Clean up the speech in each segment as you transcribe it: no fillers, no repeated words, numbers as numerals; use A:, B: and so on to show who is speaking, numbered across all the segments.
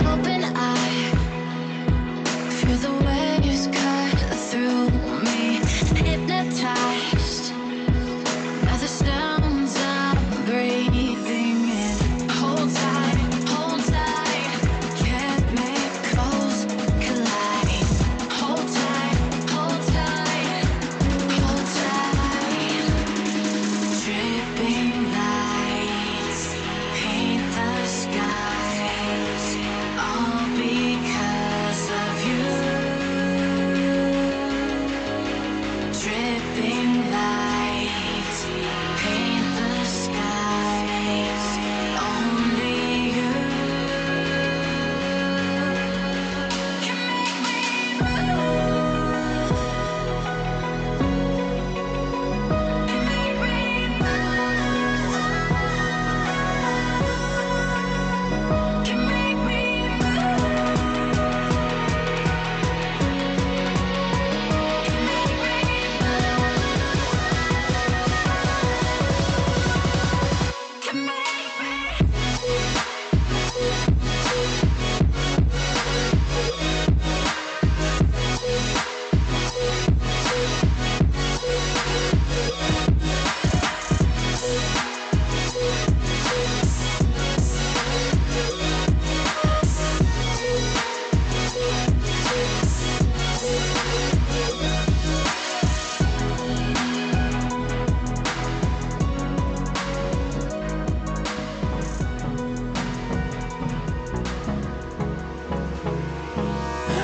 A: open eye, feel the waves cut through me, hypnotized by the sounds I'm breathing in. Hold tight, chemicals collide. Hold tight, hold tight, hold tight. Dripping lights paint the skies, all because of you. Dripping lights paint the skies, only you can make me move. Can make me move. Can make me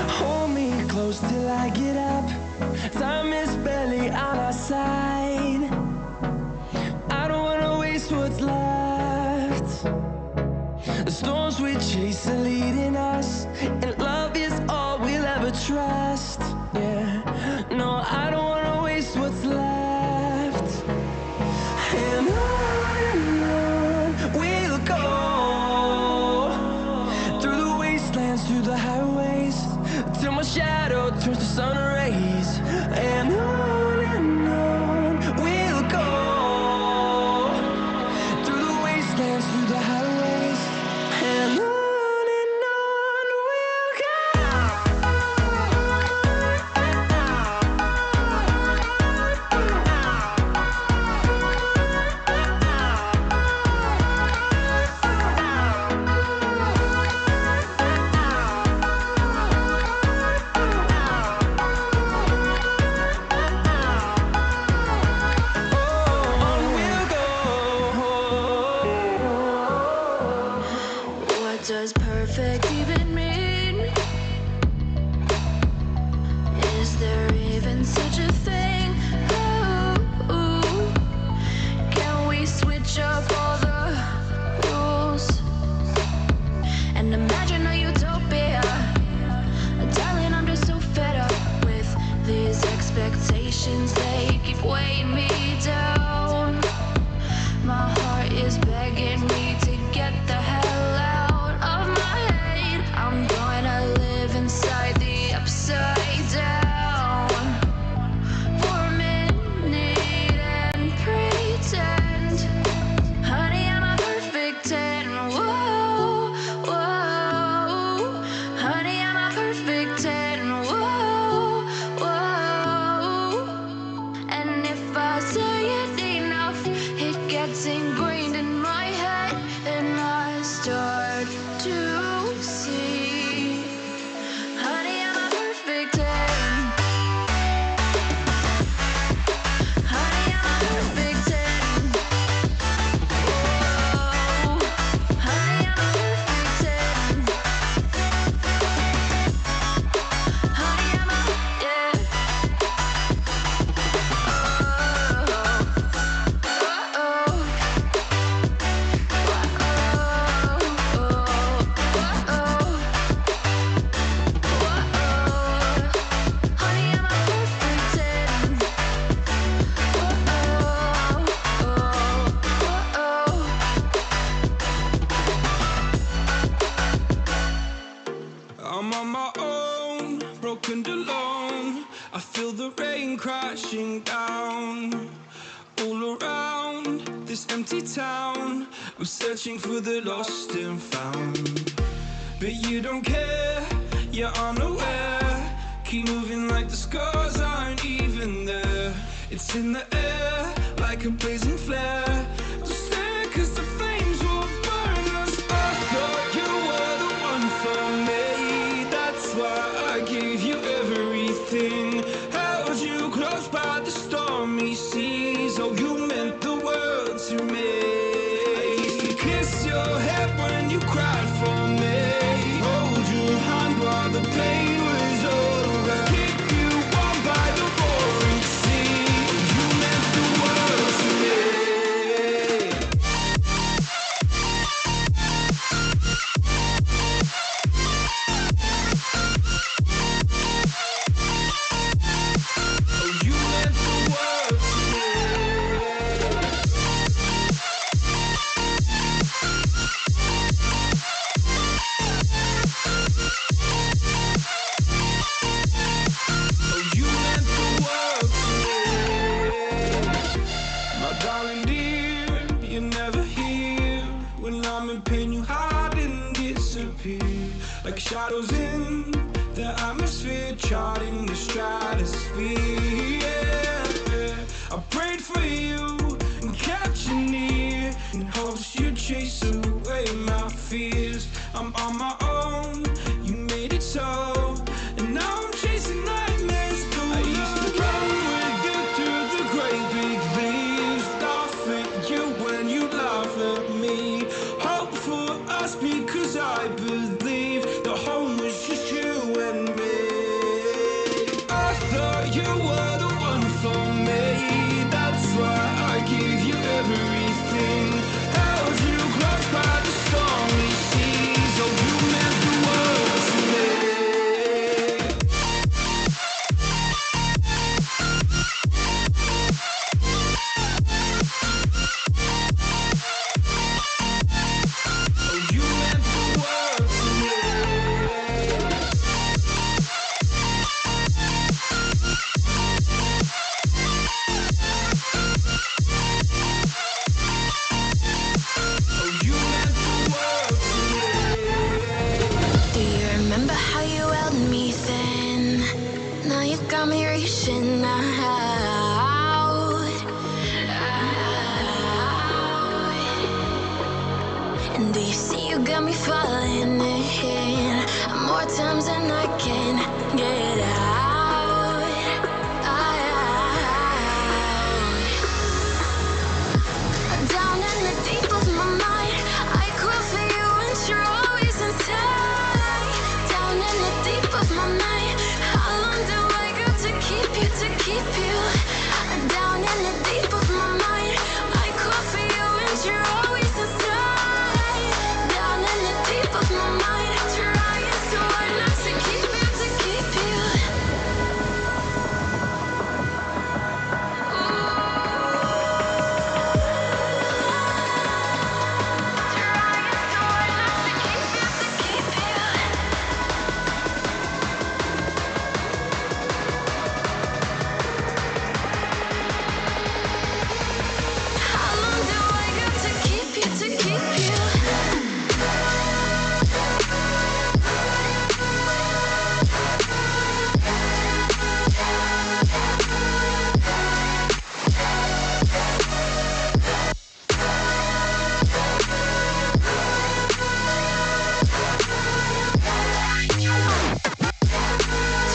B: Hold me close till I get up. Time is barely on our side. I don't wanna waste what's left. The storms we chase are leading us, and love is all we'll ever trust. Yeah, no, I don't wanna waste what's left. And on we'll go, through the wastelands, through the highways, till my shadow turns to sun rays. And on we'll go, through the wastelands, through the highways, and on we'll
A: What does perfect even mean? Is there even such a thing? Ooh, can we switch up all the rules and imagine a utopia? Darling, I'm just so fed up with these expectations. They keep weighing me down. My heart is begging me to get the hell out of my head. I'm gonna live inside the upside down for a minute and pretend, honey, I'm a perfect 10. Whoa, whoa, honey, I'm a perfect 10. Whoa, whoa. And if I say it enough, it gets ingrained in my head, and I start to see, honey, I'm a perfect 10. Honey, I'm a perfect 10. Whoa, honey, I'm a perfect 10. Honey, I'm a, yeah.
B: I'm on my own, broken and alone. I feel the rain crashing down all around this empty town. I'm searching for the lost and found. but you don't care, you're unaware. Keep moving like the scars aren't even there. It's in the air, like a blazing flare. Don't stare, cause the flames will burn us. I thought you were the one for me. That's why I gave you everything. Held you close by the stormy seas. Oh, you meant the world to me. I used to kiss your head when you cried for me. Hold your hand while the pain was over. Keep you warm by the roaring sea. You meant the world to me. Oh, you meant the world to me. Oh, you meant the world to me. My darling dear, you're never here. When I'm in pain, you hide and disappear. Like shadows in the atmosphere, charting the stratosphere. Yeah. I prayed for you and kept you near, in hopes you'd chase away my fears. I'm on my own, you made it so, and now I'm chasing nightmares through. I used to run with you through the great big leaves, laugh at you when you laugh at me. Hope for us because I believe the home was just you and me. I thought you were the one for me. That's why I gave you everything. Held you close by the stormy seas. Oh, you meant the world to me. Oh, you meant the world to me. Oh, you meant the world to me.
A: Do you remember how you held me then? Now you got me reaching out. And do you see you got me falling in more times than I can get out? Down in the deep of my mind, I crawl for you and you're always inside. Down in the deep of my mind, how long do I got to keep you, to keep you? Down in the deep of my mind, I crawl for you and you're always inside. Down in the deep of my mind, trying so hard not to keep you, to keep you. How long do I got to keep you, to keep you?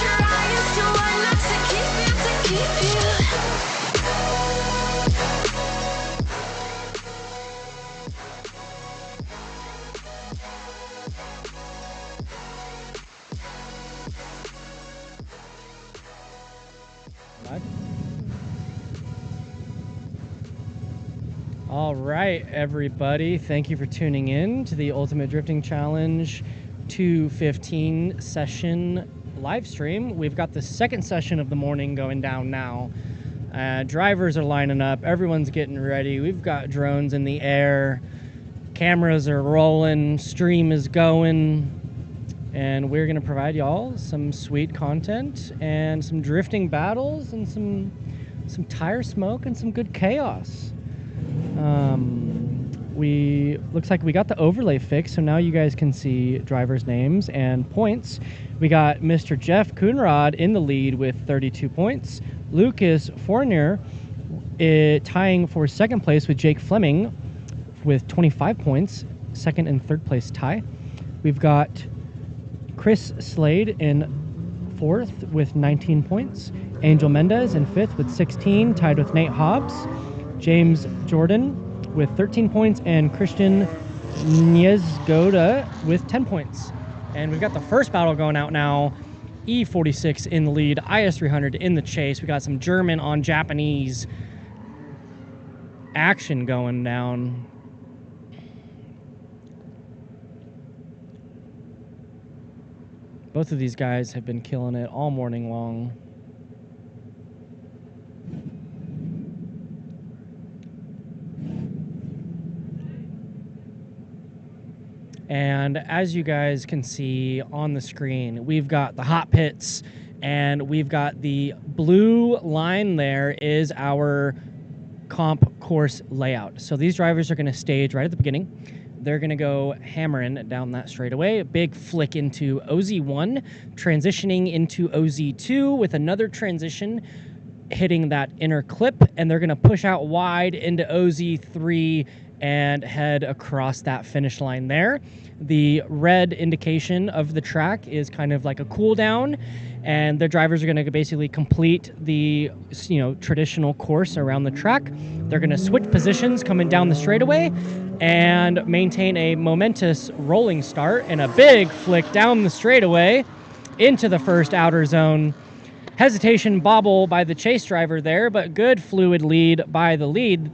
A: Trying so hard not to keep you, to keep you.
C: All right, everybody. Thank you for tuning in to the Ultimate Drifting Challenge 215 session live stream. We've got the second session of the morning going down now. Drivers are lining up. Everyone's getting ready. We've got drones in the air. Cameras are rolling. Stream is going. And we're going to provide y'all some sweet content and some drifting battles and some tire smoke and some good chaos. looks like we got the overlay fixed, so now you guys can see drivers' names and points. We got Mr. Jeff Coonrod in the lead with 32 points. Lucas Fournier tying for second place with Jake Fleming with 25 points, second and third place tie. We've got Chris Slade in fourth with 19 points. Angel Mendez in fifth with 16, tied with Nate Hobbs. James Jordan with 13 points, and Christian Niezgoda with 10 points. And we've got the first battle going out now. E46 in the lead, IS300 in the chase. We got some German on Japanese action going down. Both of these guys have been killing it all morning long. And as you guys can see on the screen, we've got the hot pits, and we've got the blue line there is our comp course layout. So these drivers are going to stage right at the beginning. They're going to go hammering down that straightaway. A big flick into OZ1, transitioning into OZ2 with another transition hitting that inner clip, and they're going to push out wide into OZ3 and head across that finish line there. The red indication of the track is kind of like a cool down, and the drivers are going to basically complete the traditional course around the track. They're going to switch positions coming down the straightaway and maintain a momentous rolling start and a big flick down the straightaway into the first outer zone. Hesitation bobble by the chase driver there, but good fluid lead by the lead.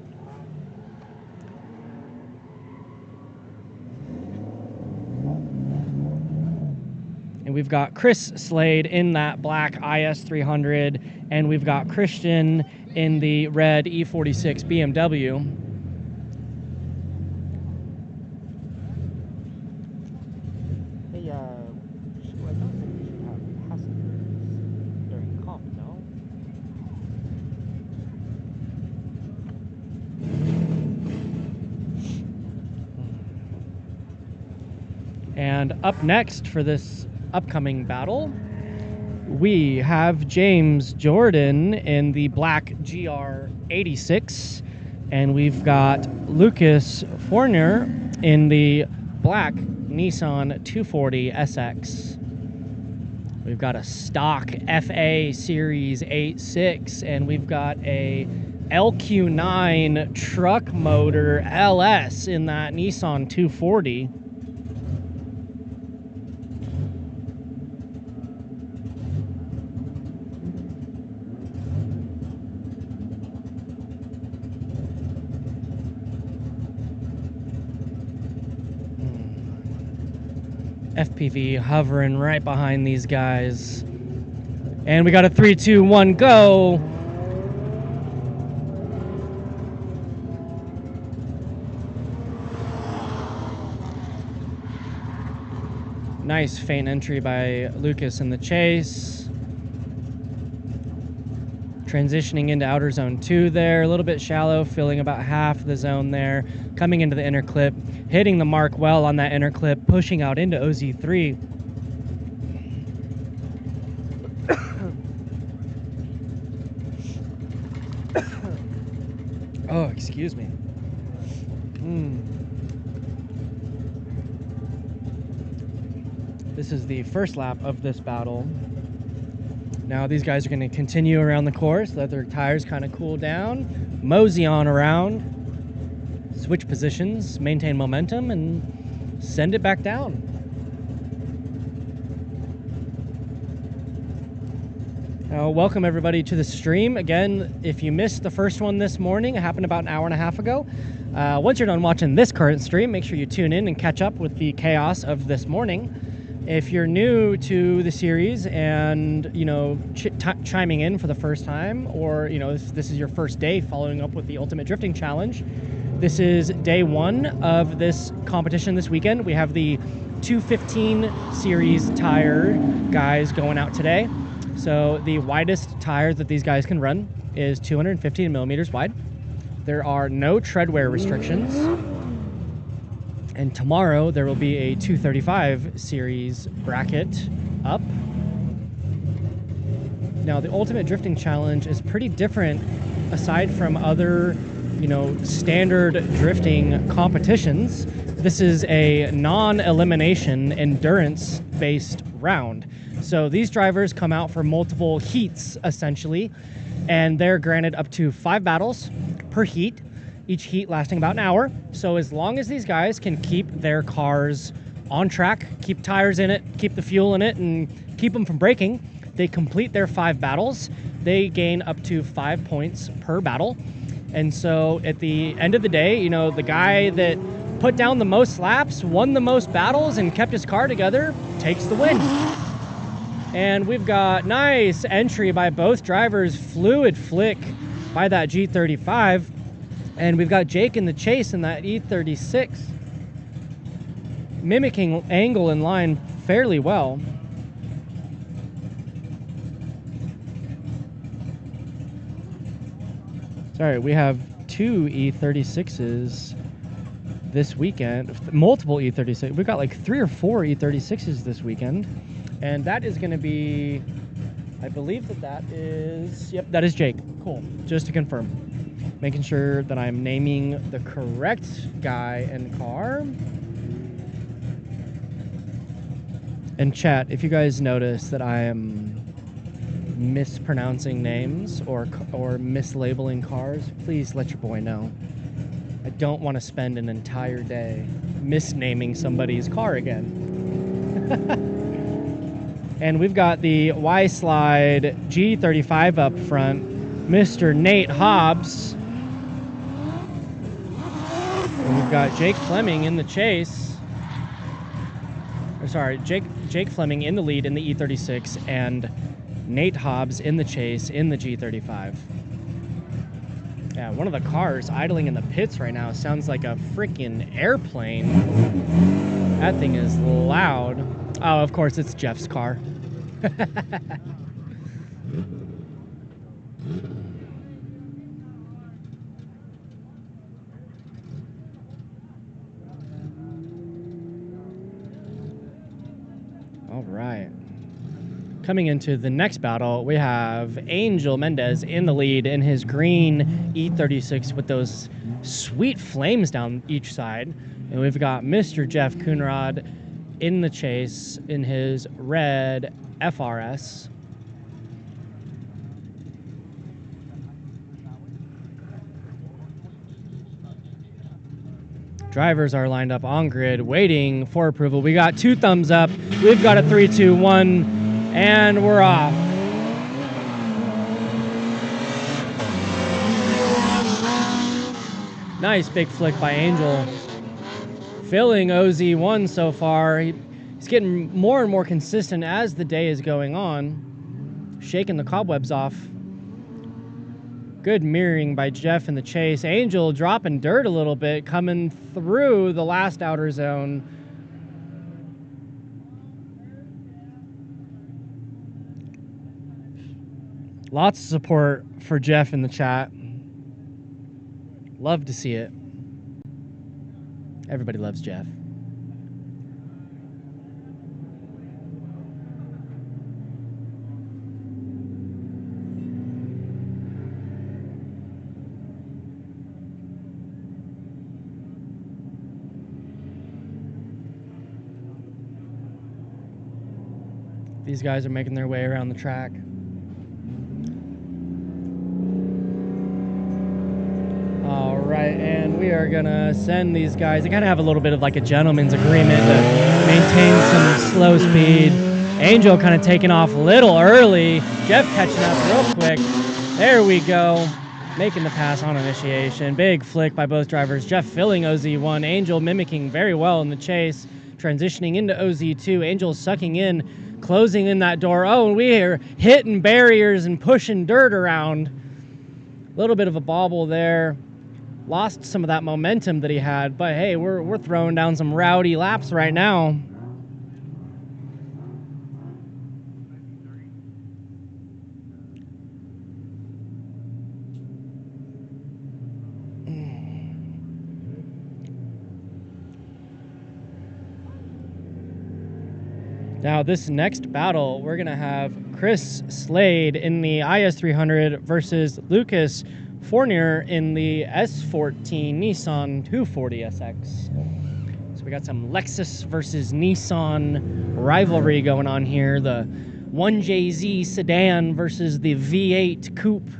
C: And we've got Chris Slade in that black IS300, and we've got Christian in the red E46 BMW. Hey, I don't think we should have passengers during comp, no? And up next for this upcoming battle, we have James Jordan in the black GR86, and we've got Lucas Fournier in the black Nissan 240 SX. We've got a stock FA Series 86, and we've got a LQ9 truck motor LS in that Nissan 240. FPV hovering right behind these guys. And we got a 3, 2, 1, go. Nice feint entry by Lucas in the chase. Transitioning into outer zone 2 there, a little bit shallow, filling about half the zone there. Coming into the inner clip, hitting the mark well on that inner clip, pushing out into OZ3. Oh, excuse me. This is the first lap of this battle. Now these guys are going to continue around the course, let their tires kind of cool down, mosey on around, switch positions, maintain momentum, and send it back down. Now, welcome everybody to the stream. Again, if you missed the first one this morning, it happened about an hour and a half ago. Once you're done watching this current stream, make sure you tune in and catch up with the chaos of this morning. If you're new to the series and, chiming in for the first time, or, this is your first day following up with the Ultimate Drifting Challenge, this is day 1 of this competition this weekend. We have the 215 series tire guys going out today. So the widest tire that these guys can run is 215 millimeters wide. There are no treadwear restrictions. And tomorrow there will be a 235 series bracket up. Now the Ultimate Drifting Challenge is pretty different aside from other, standard drifting competitions. This is a non-elimination endurance-based round. So these drivers come out for multiple heats, essentially, and they're granted up to 5 battles per heat, each heat lasting about an hour. So as long as these guys can keep their cars on track, keep tires in it, keep the fuel in it, and keep them from breaking, they complete their 5 battles. They gain up to 5 points per battle. And so at the end of the day, the guy that put down the most laps, won the most battles, and kept his car together takes the win. And we've got nice entry by both drivers, fluid flick by that G35. And we've got Jake in the chase in that E36, mimicking angle and line fairly well. Sorry, we have 2 E36s this weekend, multiple E36. We've got like 3 or 4 E36s this weekend. And that is going to be, I believe that is, yep, that is Jake. Cool, just to confirm. Making sure that I'm naming the correct guy and car. And chat, if you guys notice that I am mispronouncing names or mislabeling cars, please let your boy know. I don't want to spend an entire day misnaming somebody's car again. And we've got the Y-Slide G35 up front, Mr. Nate Hobbs. And we've got Jake Fleming in the chase. Or sorry, Jake Fleming in the lead in the E36 and Nate Hobbs in the chase in the G35. Yeah, one of the cars idling in the pits right now sounds like a freaking airplane. That thing is loud. Oh, of course, it's Jeff's car. All right. Coming into the next battle, we have Angel Mendez in the lead in his green E36 with those sweet flames down each side. And we've got Mr. Jeff Coonrod in the chase in his red FRS. Drivers are lined up on grid waiting for approval. We got 2 thumbs up. We've got a 3, 2, 1. And we're off. Nice big flick by Angel. Filling OZ1 so far. He's getting more and more consistent as the day is going on. Shaking the cobwebs off. Good mirroring by Jeff in the chase. Angel dropping dirt a little bit, coming through the last outer zone. Lots of support for Jeff in the chat. Love to see it. Everybody loves Jeff. These guys are making their way around the track. All right, and we are gonna send these guys. They gotta have a little bit of like a gentleman's agreement to maintain some slow speed. Angel kind of taking off a little early. Jeff catching up real quick. There we go. Making the pass on initiation. Big flick by both drivers. Jeff filling OZ1. Angel mimicking very well in the chase. Transitioning into OZ2. Angel sucking in, closing in that door. Oh, and we are hitting barriers and pushing dirt around. A little bit of a bobble there. Lost some of that momentum that he had, but hey, we're throwing down some rowdy laps right now. Now, this next battle, we're going to have Chris Slade in the IS300 versus Lucas Fournier in the S14 Nissan 240SX. So we got some Lexus versus Nissan rivalry going on here. The 1JZ sedan versus the V8 coupe.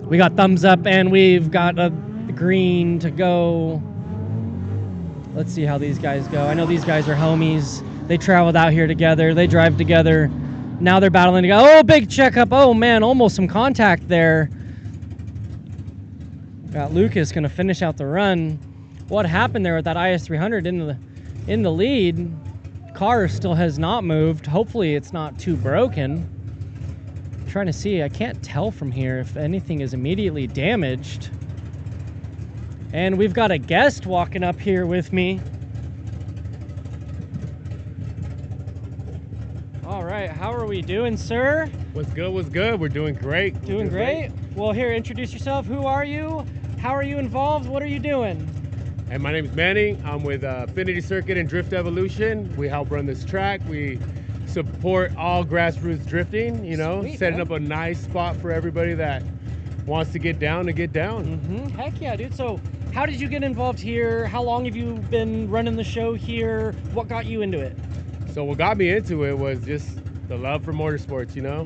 C: We got thumbs up and we've got a green to go. Let's see how these guys go. I know these guys are homies. They traveled out here together. They drive together. Now they're battling together. Oh, big checkup. Oh, man, almost some contact there. Got Lucas going to finish out the run. What happened there with that IS300 in the lead? Car still has not moved. Hopefully it's not too broken. I'm trying to see. I can't tell from here if anything is immediately damaged. And we've got a guest walking up here with me. All right, how are we doing, sir?
D: What's good? What's good? We're doing great.
C: Doing great? Well, here, introduce yourself. Who are you? How are you involved? What are you doing?
D: And my name is Manny. I'm with Affinity Circuit and Drift Evolution. We help run this track. We support all grassroots drifting, you know,
C: Sweet,
D: setting
C: man.
D: up a nice spot for everybody that wants to get down to get down.
C: Heck yeah, dude. So how did you get involved here? How long have you been running the show here? What got you into it?
D: So what got me into it was just the love for motorsports, you know?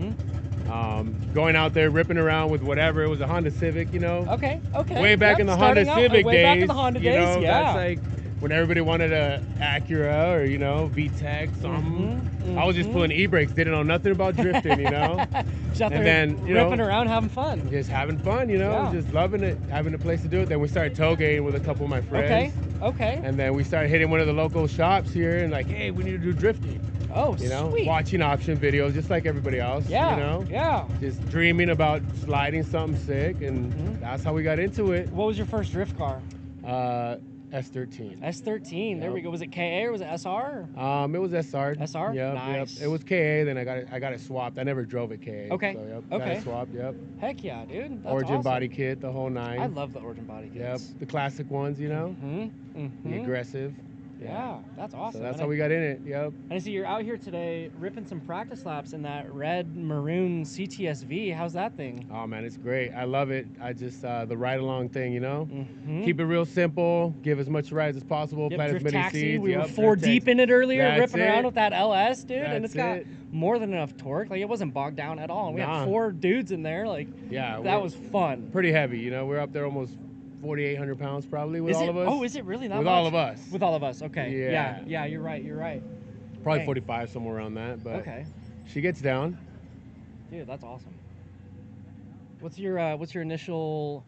D: Going out there, ripping around with whatever. It was a Honda Civic, you know?
C: Okay.
D: Way back in the Honda Civic
C: way
D: days.
C: back in the Honda
D: you
C: days,
D: know,
C: yeah.
D: That's like when everybody wanted a Acura or, you know, VTEC, something. I was just pulling e-brakes, didn't know nothing about drifting, you know?
C: Just out there
D: And then, you know,
C: ripping around, having fun.
D: just having fun, you know,
C: Yeah.
D: just loving it, having a place to do it. Then we started tailgating with a couple of my friends.
C: Okay.
D: And then we started hitting one of the local shops here and like, hey, we need to do drifting.
C: Oh,
D: You know,
C: sweet.
D: watching option videos just like everybody else.
C: Yeah.
D: You know,
C: Yeah.
D: just dreaming about sliding something sick, and that's how we got into it.
C: What was your first drift car?
D: S13.
C: S13. There
D: Yep.
C: we go. Was it KA or was it SR?
D: It was SR.
C: SR?
D: Yep,
C: Nice.
D: Yep. It was KA. Then I got it swapped. I never drove it KA.
C: Okay.
D: So, yep, got
C: Okay.
D: it swapped. Yep.
C: Heck yeah, dude. That's
D: Origin
C: awesome.
D: body kit, the whole nine.
C: I love the Origin body
D: Yep.
C: kits.
D: The classic ones, you know, the
C: Mhm.
D: aggressive.
C: Yeah, that's awesome.
D: So that's
C: And
D: how we got in it. Yep.
C: And I see you're out here today ripping some practice laps in that red maroon CTSV. How's that thing?
D: Oh man, it's great. I love it. I just the ride along thing, you know.
C: Keep
D: Keep it real simple. Give as much rides as possible. Plant as
C: Drift
D: many
C: taxi.
D: seeds.
C: We were
D: Yep,
C: four
D: drift
C: deep
D: taxi.
C: in it earlier,
D: That's
C: ripping around
D: it.
C: with that LS, dude, and it's got
D: That's it.
C: more than enough torque. Like it wasn't bogged down at all. And we had
D: Nah.
C: 4 dudes in there. Like
D: Yeah,
C: that
D: we're
C: was fun.
D: pretty heavy. You know, we're up there almost 4,800 pounds probably with
C: Is
D: all
C: it?
D: of us.
C: Oh, is it really that
D: with
C: much?
D: all of us?
C: With all of us. Okay.
D: Yeah.
C: Yeah. You're right. You're right.
D: Probably
C: Dang.
D: 45 somewhere around that. But
C: Okay.
D: she gets down.
C: Dude, that's awesome. What's your initial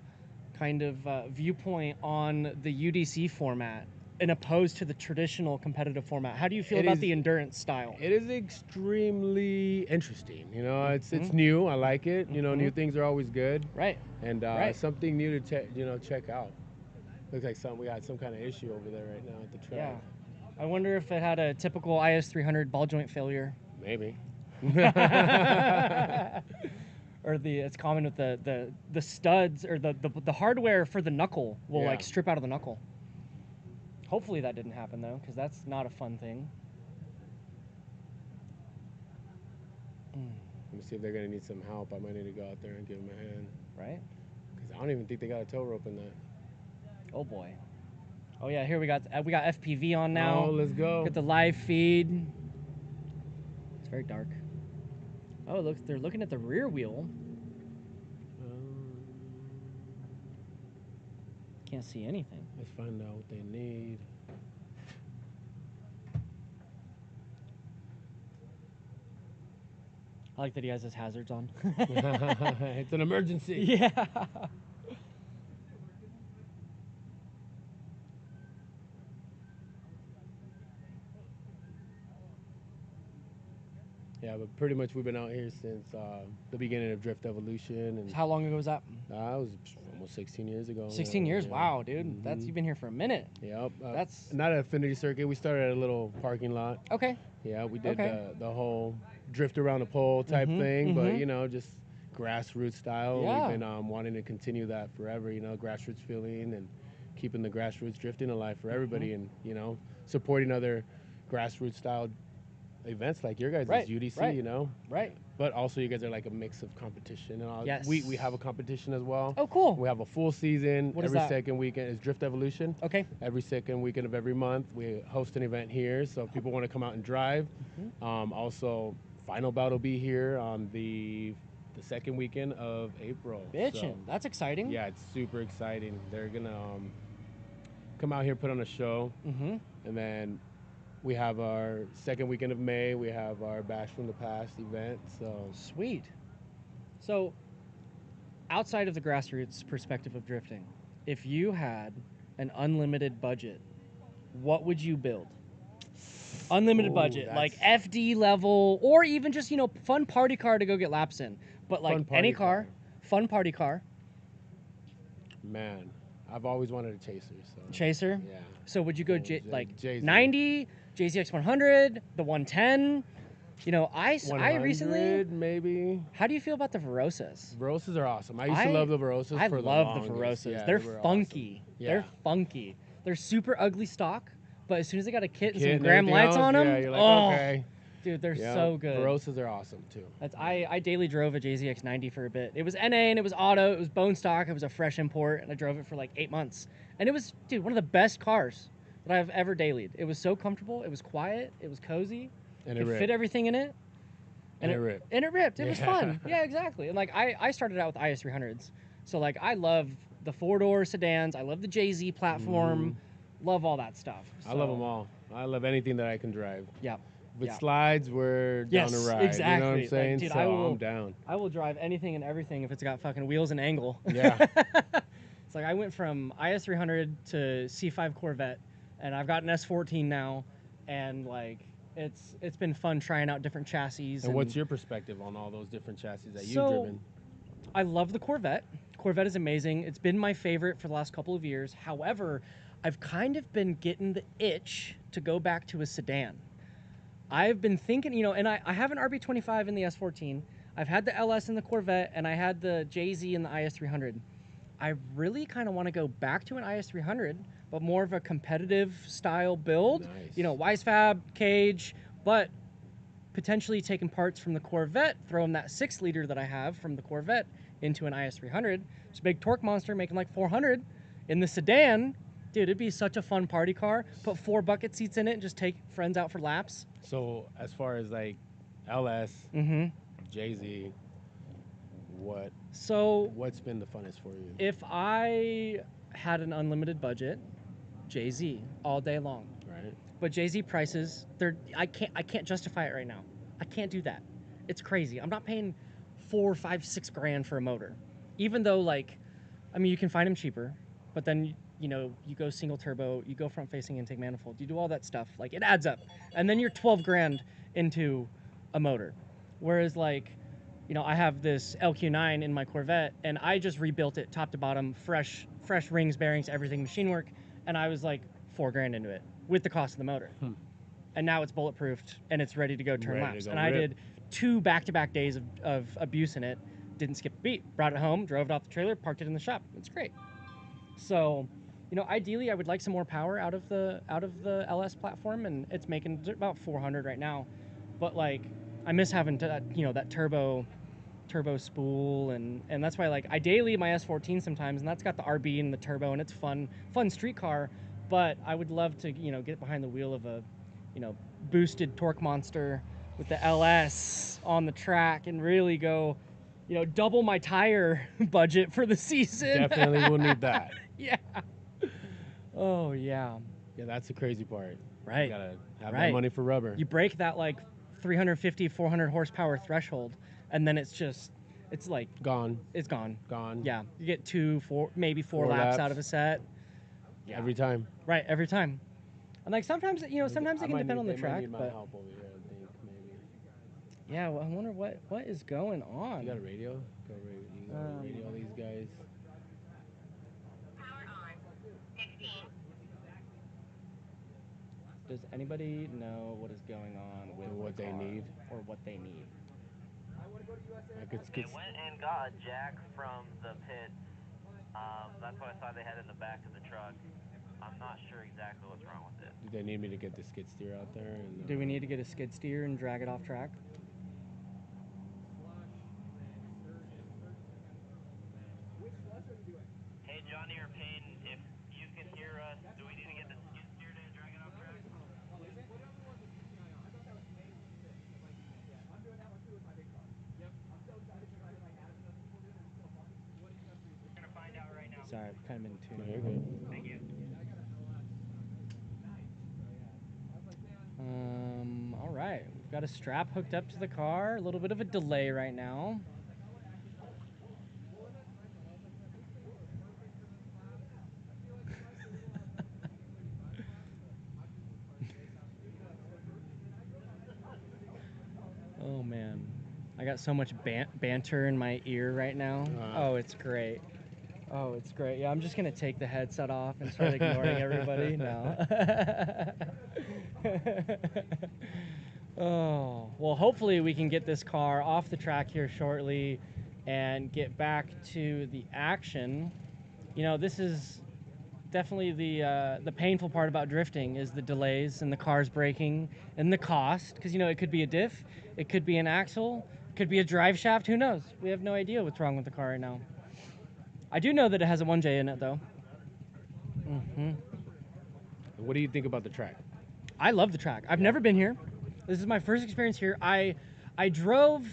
C: kind of viewpoint on the UDC format and opposed to the traditional competitive format? How do you feel
D: It
C: about
D: is-
C: the endurance style?
D: It is extremely interesting. You know, it's new. I like it. You know, new things are always good.
C: Right.
D: And
C: Right.
D: something new to check out. Looks like we got some kind of issue over there right now at the track.
C: Yeah. I wonder if it had a typical IS300 ball joint failure.
D: Maybe.
C: Or it's common with the studs or the hardware for the knuckle will
D: Yeah.
C: like strip out of the knuckle. Hopefully that didn't happen though, because that's not a fun thing.
D: Let me see if they're gonna need some help. I might need to go out there and give them a hand.
C: Right?
D: Cause I don't even think they got a tow rope in that.
C: Oh boy. Oh yeah, here we got FPV on now.
D: Oh, let's go.
C: Get the live feed. It's very dark. Oh, look, they're looking at the rear wheel. Can't see anything.
D: Let's find out what they need.
C: I like that he has his hazards on.
D: It's an emergency.
C: Yeah.
D: Yeah, but pretty much we've been out here since the beginning of Drift Evolution, and
C: How long ago was that?
D: it was almost 16 years ago.
C: 16 years.
D: Yeah.
C: Wow, dude. That's you've been here for a minute.
D: Yep.
C: That's-
D: not at Affinity Circuit. We started at a little parking lot.
C: Okay.
D: Yeah, we did
C: Okay.
D: the whole drift around the pole type thing, but you know, just grassroots style.
C: Yeah.
D: We've been wanting to continue that forever. You know, grassroots feeling and keeping the grassroots drifting alive for everybody. And you know, supporting other grassroots style events like your guys'
C: Right,
D: UDC,
C: right.
D: you know.
C: Right.
D: But also, you guys are like a mix of competition and all.
C: Yes.
D: We have a competition as well.
C: Oh, cool.
D: We have a full season.
C: What is
D: every
C: that?
D: second weekend is Drift Evolution.
C: Okay.
D: Every second weekend of every month, we host an event here. So if people want to come out and drive. Also, Final Bout will be here on the second weekend of April.
C: Bitchin'.
D: So,
C: That's exciting.
D: yeah, it's super exciting. They're gonna come out here, put on a show,
C: Mm-hmm.
D: and then we have our second weekend of May. We have our Bash from the Past event. So
C: Sweet. So, outside of the grassroots perspective of drifting, if you had an unlimited budget, what would you build? Unlimited
D: Ooh,
C: budget,
D: that's-
C: like FD level, or even just, fun party car to go get laps in. But like
D: Fun
C: any
D: party
C: car,
D: car.
C: fun party car,
D: man, I've always wanted a chaser. So
C: chaser.
D: yeah.
C: So would you go
D: Cool,
C: like
D: Jay-Z.
C: 90, JZX 100, the 110? I recently.
D: 100 maybe.
C: How do you feel about the Verosas?
D: Verosas are awesome. I used to love the Verosas.
C: I
D: for
C: love the
D: longest.
C: Verosas.
D: Yeah,
C: They're
D: they were
C: funky.
D: awesome.
C: They're
D: Yeah.
C: funky. They're super ugly stock, but as soon as they got a kit and
D: Kit
C: some
D: and
C: gram
D: everything
C: lights
D: else,
C: on them,
D: yeah, you're like,
C: oh,
D: okay.
C: dude, they're
D: Yeah,
C: so good.
D: Verosas are awesome too.
C: I daily drove a JZX 90 for a bit. It was NA and it was auto. It was bone stock. It was a fresh import, and I drove it for like 8 months. And it was, dude, one of the best cars that I've ever dailied. It was so comfortable. It was quiet. It was cozy.
D: And
C: Could
D: it
C: fit
D: ripped.
C: everything in it.
D: And it ripped.
C: And it ripped. It was
D: Yeah.
C: fun. Yeah, exactly. And like I started out with IS300s. So like I love the 4-door sedans. I love the JZ platform. Love all that stuff.
D: I love
C: So,
D: them all. I love anything that I can drive.
C: Yeah.
D: If it
C: Yeah.
D: slides, we're
C: Yes,
D: down to ride.
C: exactly.
D: You know what I'm
C: Like,
D: saying?
C: dude,
D: so I'm down.
C: I will drive anything and everything if it's got fucking wheels and angle.
D: Yeah.
C: It's like I went from IS300 to C5 Corvette, and I've got an S14 now, and like it's been fun trying out different chassis.
D: And what's your perspective on all those different chassis that you've
C: So,
D: driven?
C: I love the Corvette. Corvette is amazing. It's been my favorite for the last couple of years. However, I've kind of been getting the itch to go back to a sedan. I've been thinking, and I have an RB25 in the S14. I've had the LS in the Corvette, and I had the JZ in the IS300. I really kind of want to go back to an IS300, but more of a competitive style build.
D: Nice.
C: Wisefab, cage, but potentially taking parts from the Corvette, throwing that 6-liter that I have from the Corvette into an IS300. It's a big torque monster making like 400 in the sedan. Dude, it'd be such a fun party car. Put 4 bucket seats in it and just take friends out for laps.
D: So as far as like LS,
C: Mm-hmm.
D: Jay-Z,
C: So
D: what's been the funnest for you?
C: if I had an unlimited budget, Jay-Z all day long.
D: Right.
C: But Jay-Z prices, I can't justify it right now. I can't do that. It's crazy. I'm not paying $4, $5, $6 grand for a motor. Even though you can find them cheaper, but then you go single turbo, you go front facing intake manifold, you do all that stuff. Like it adds up. And then you're 12 grand into a motor. Whereas I have this LQ9 in my Corvette, and I just rebuilt it top to bottom, fresh rings, bearings, everything, machine work, and I was like $4 grand into it with the cost of the motor. And now it's bulletproofed and it's ready to go turn
D: Ready to
C: laps.
D: go
C: And I
D: rip.
C: did 2 back-to-back days of abuse in it. Didn't skip a beat. Brought it home, drove it off the trailer, parked it in the shop. It's great. So, ideally I would like some more power out of the LS platform, and it's making about 400 right now. But I miss having that turbo spool, and that's why I daily my S14 sometimes, and that's got the RB and the turbo, and it's fun street car. But I would love to get behind the wheel of a boosted torque monster with the LS on the track and really go double my tire budget for the season.
D: Definitely will need that.
C: Yeah. Oh yeah.
D: Yeah, that's the crazy part.
C: Right.
D: You gotta have that
C: Right.
D: money for rubber.
C: You break that 350, 400 horsepower threshold, and then it's
D: Gone.
C: it's gone.
D: Gone.
C: Yeah, you get 2, 4, maybe 4
D: 4
C: laps
D: laps.
C: out of a set. Yeah.
D: Every time.
C: Right, every time. And sometimes sometimes
D: I
C: it can
D: might
C: depend on the
D: they might
C: track,
D: need my
C: but
D: help over here, I think, maybe.
C: yeah, well, I wonder what is going on.
D: You got a radio? You got a radio all these guys?
C: Does anybody know what is going on with
D: Or what
C: the
D: they
C: car
D: need?
C: or what they need?
E: They went and got a jack from the pits. That's what I saw they had in the back of the truck. I'm not sure exactly what's wrong with it.
D: Do they need me to get the skid steer out there? And,
C: Do we need to get a skid steer and drag it off track?
E: Hey, Johnny or Payne, if you can hear us, do we need to get the skid steer to drag it off track? We're gonna find out right now.
C: Sorry, I've kind of been
D: No,
C: tuning.
D: you're good.
E: Thank you.
C: All right, we've got a strap hooked up to the car. A little bit of a delay right now. Oh man, I got so much banter in my ear right now. Oh, it's great. Oh, it's great. Yeah, I'm just gonna take the headset off and start ignoring everybody now. Oh, well, hopefully we can get this car off the track here shortly and get back to the action. You know, this is definitely the painful part about drifting is the delays and the cars braking and the cost, because, you know, it could be a diff, it could be an axle, it could be a drive shaft, who knows? We have no idea what's wrong with the car right now. I do know that it has a 1J in it, though.
D: What do you think about the track?
C: I love the track. I've never been here. This is my first experience here. I drove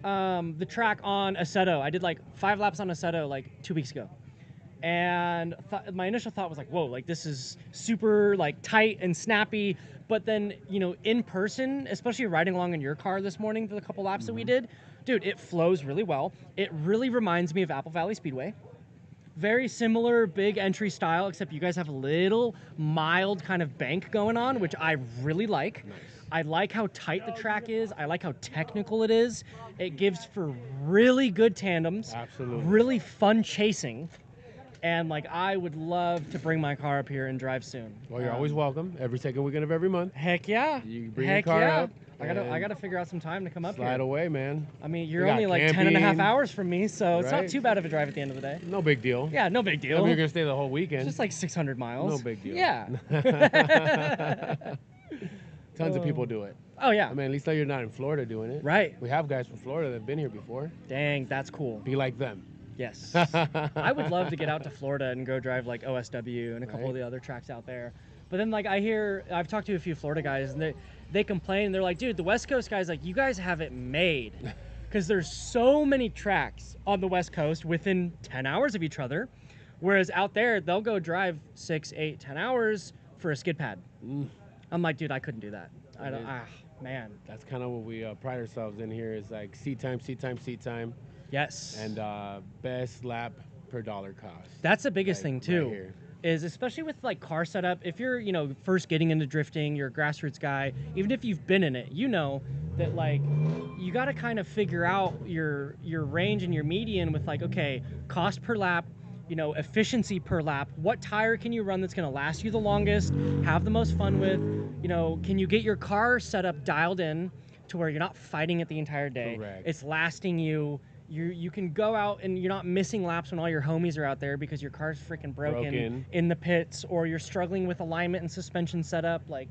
C: the track on Assetto. I did like 5 laps on Assetto like 2 weeks ago. And my initial thought was like, whoa, like this is super like tight and snappy. But then, you know, in person, especially riding along in your car this morning for the couple laps that we did, dude, it flows really well. It really reminds me of Apple Valley Speedway. Very similar big entry style, except you guys have a little mild kind of bank going on, which I really like.
D: Nice.
C: I like how tight the track is. I like how technical it is. It gives for really good tandems.
D: Absolutely.
C: Really fun chasing. And like, I would love to bring my car up here and drive soon.
D: Well, you're always welcome. Every second weekend of every month.
C: Heck yeah.
D: You bring
C: Heck
D: your car
C: yeah.
D: up.
C: I gotta figure out some time to come up
D: Slide
C: here.
D: away, man.
C: I mean, you're
D: We got
C: only like 10 and a half
D: camping.
C: hours from me, so it's not
D: Right.
C: too bad of a drive at the end of the day.
D: No big deal.
C: Yeah, no big
D: I
C: deal.
D: mean, you're gonna stay the whole weekend.
C: It's just like 600 miles.
D: No big deal.
C: Yeah.
D: Tons of people do it.
C: Oh yeah.
D: I mean, at least you're not in Florida doing it.
C: Right.
D: We have guys from Florida that have been here before.
C: Dang, that's cool.
D: Be like them.
C: Yes. I would love to get out to Florida and go drive like OSW and a couple
D: Right.
C: of the other tracks out there. But then like I've talked to a few Florida guys and they complain. They're like, dude, the West Coast guys, like, you guys have it made. Because there's so many tracks on the West Coast within 10 hours of each other. Whereas out there, they'll go drive 6, 8, 10 hours for a skid pad. I'm like, dude, I couldn't do that. I don't, man.
D: That's kind of what we pride ourselves in here is like seat time, seat time, seat time,
C: Yes.
D: and best lap per dollar cost.
C: That's the biggest
D: Like,
C: thing
D: right
C: too,
D: here.
C: is especially with like car setup, if you're, you know, first getting into drifting, you're a grassroots guy, even if you've been in it, you know that like you got to kind of figure out your range and your median with like, okay, cost per lap, you know, efficiency per lap, what tire can you run that's going to last you the longest, have the most fun with, you know, can you get your car setup dialed in to where you're not fighting it the entire day.
D: Correct.
C: It's lasting you. You can go out and you're not missing laps when all your homies are out there because your car's freaking broken in the pits, or you're struggling with alignment and suspension setup. Like,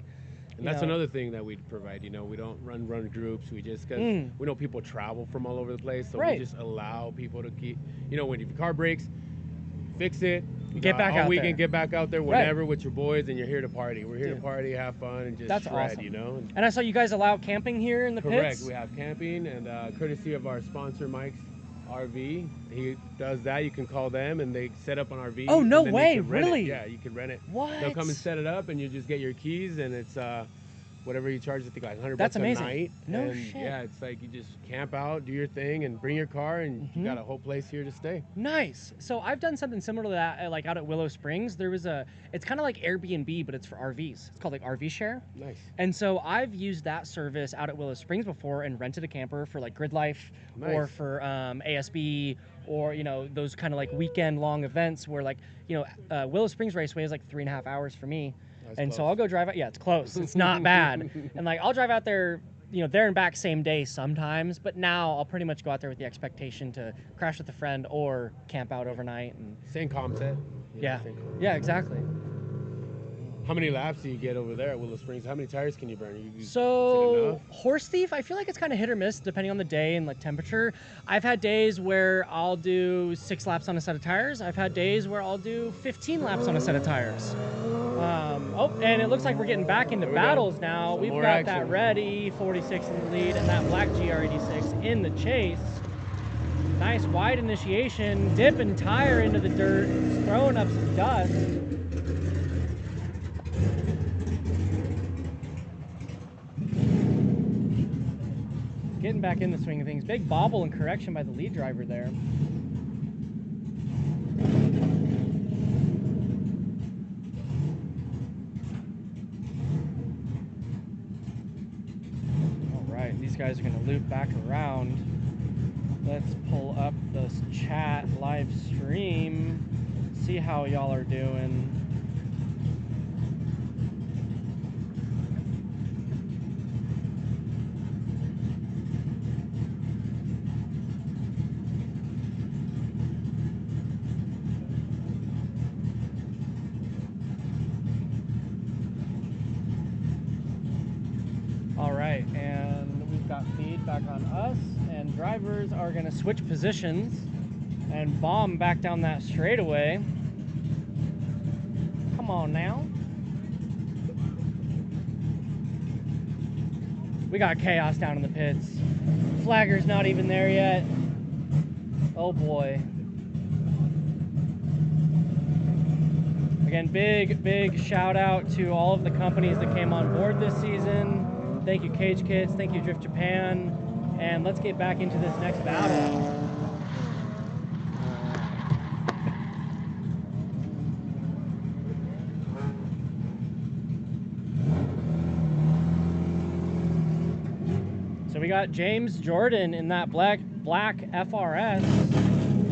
D: And that's another thing that we provide. You know, we don't run groups. We just, because we know people travel from all over the place, so
C: Right.
D: we just allow people to keep, you know, when your car breaks, fix it.
C: Get back
D: all
C: out
D: weekend,
C: there.
D: get back out there
C: Right.
D: whenever with your boys, and you're here to party. We're here
C: Dude.
D: to party, have fun, and just
C: That's
D: shred,
C: awesome.
D: you know?
C: And I saw you guys allow camping here in the
D: Correct.
C: pits.
D: We have camping, and courtesy of our sponsor, Mike's RV, he does that. You can call them, and they set up an RV.
C: Oh, no
D: and then you
C: way,
D: can rent it.
C: really?
D: Yeah, you can rent it.
C: What?
D: They'll come and set it up, and you just get your keys, and it's whatever you charge. I think like 100
C: That's
D: bucks
C: amazing.
D: a night.
C: No
D: and
C: shit.
D: Yeah, it's like you just camp out, do your thing, and bring your car, and you got a whole place here to stay.
C: Nice. So I've done something similar to that, like out at Willow Springs. There was it's kind of like Airbnb, but it's for RVs. It's called like RV Share.
D: Nice.
C: And so I've used that service out at Willow Springs before and rented a camper for like Grid Life or
D: Nice.
C: for ASB, or, you know, those kind of like weekend long events where, like, you know, Willow Springs Raceway is like 3.5 hours for me.
D: That's
C: And so
D: close.
C: I'll go drive out. Yeah, it's close. It's not bad. And like, I'll drive out there, you know, there and back same day sometimes. But now I'll pretty much go out there with the expectation to crash with a friend or camp out overnight. And
D: Same concept.
C: yeah,
D: same concept.
C: yeah, exactly.
D: How many laps do you get over there at Willow Springs? How many tires can you burn? Is it
C: So
D: enough?
C: Horse Thief, I feel like it's kind of hit or miss depending on the day and like temperature. I've had days where I'll do 6 laps on a set of tires. I've had days where I'll do 15 laps on a set of tires. Oh, and it looks like we're getting back into
D: There we go.
C: battles now.
D: Some
C: We've
D: more
C: got that
D: action.
C: red E46 in the lead and that black GR86 in the chase. Nice wide initiation, dipping tire into the dirt, throwing up some dust. Getting back in the swing of things. Big bobble and correction by the lead driver there. All right, these guys are going to loop back around. Let's pull up this chat live stream, see how y'all are doing. All right, and we've got feedback on us, and drivers are going to switch positions and bomb back down that straightaway. Come on now. We got chaos down in the pits. Flagger's not even there yet. Oh boy. Again, big shout out to all of the companies that came on board this season. Thank you, Cage Kids. Thank you, Drift Japan. And let's get back into this next battle. So we got James Jordan in that black FRS,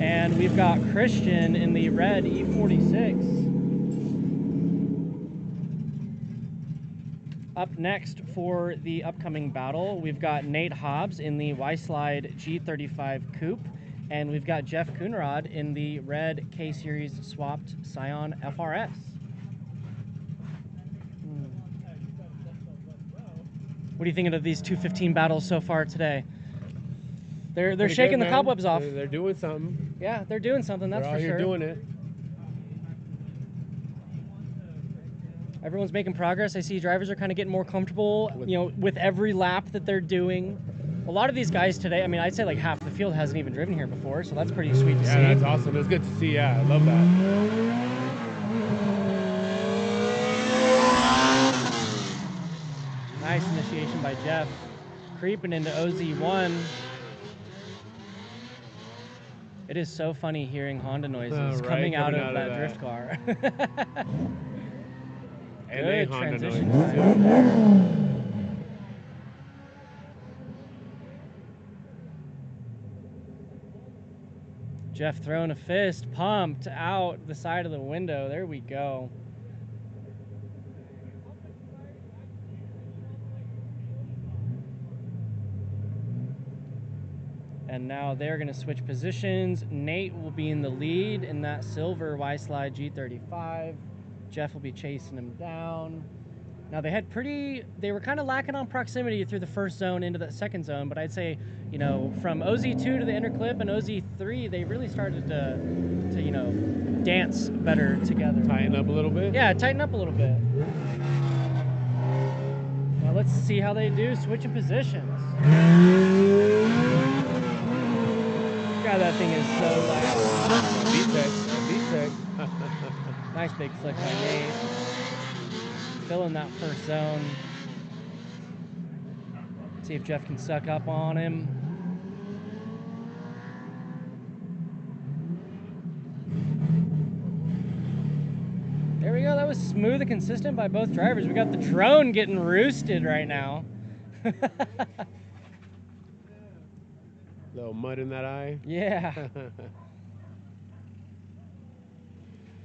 C: and we've got Christian in the red E46. Up next for the upcoming battle, we've got Nate Hobbs in the Y-Slide G35 Coupe, and we've got Jeff Coonrod in the red K-Series swapped Scion FRS. What are you thinking of these 215 battles so far today? They're
D: Pretty
C: shaking
D: good,
C: the
D: man.
C: cobwebs off.
D: They're doing something.
C: Yeah, they're doing something, that's
D: They're
C: for
D: out
C: sure.
D: here doing it.
C: Everyone's making progress. I see drivers are kind of getting more comfortable, you know, with every lap that they're doing. A lot of these guys today, I mean, I'd say like half the field hasn't even driven here before, so that's pretty sweet to see.
D: Yeah, that's awesome. It's good to see. Yeah, I love that.
C: Nice initiation by Jeff. Creeping into OZ1. It is so funny hearing Honda noises
D: Right,
C: coming out
D: coming
C: of
D: out
C: that
D: of
C: drift car.
D: And
C: Good
D: a Honda
C: transition
D: noise,
C: time
D: too.
C: there. Jeff throwing a fist, pumped out the side of the window. There we go. And now they're going to switch positions. Nate will be in the lead in that silver Y-Slide G35. Jeff will be chasing him down. Now they were kind of lacking on proximity through the first zone into that second zone, but I'd say, you know, from OZ2 to the inner clip and OZ3, they really started to you know, dance better together.
D: Tighten up a little bit.
C: Yeah, tighten up a little bit. Now let's see how they do switching positions. God, that thing is so loud.
D: VTEC.
C: Nice big flick by Nate. Filling that first zone. See if Jeff can suck up on him. There we go. That was smooth and consistent by both drivers. We got the drone getting roosted right now.
D: Little mud in that eye.
C: Yeah.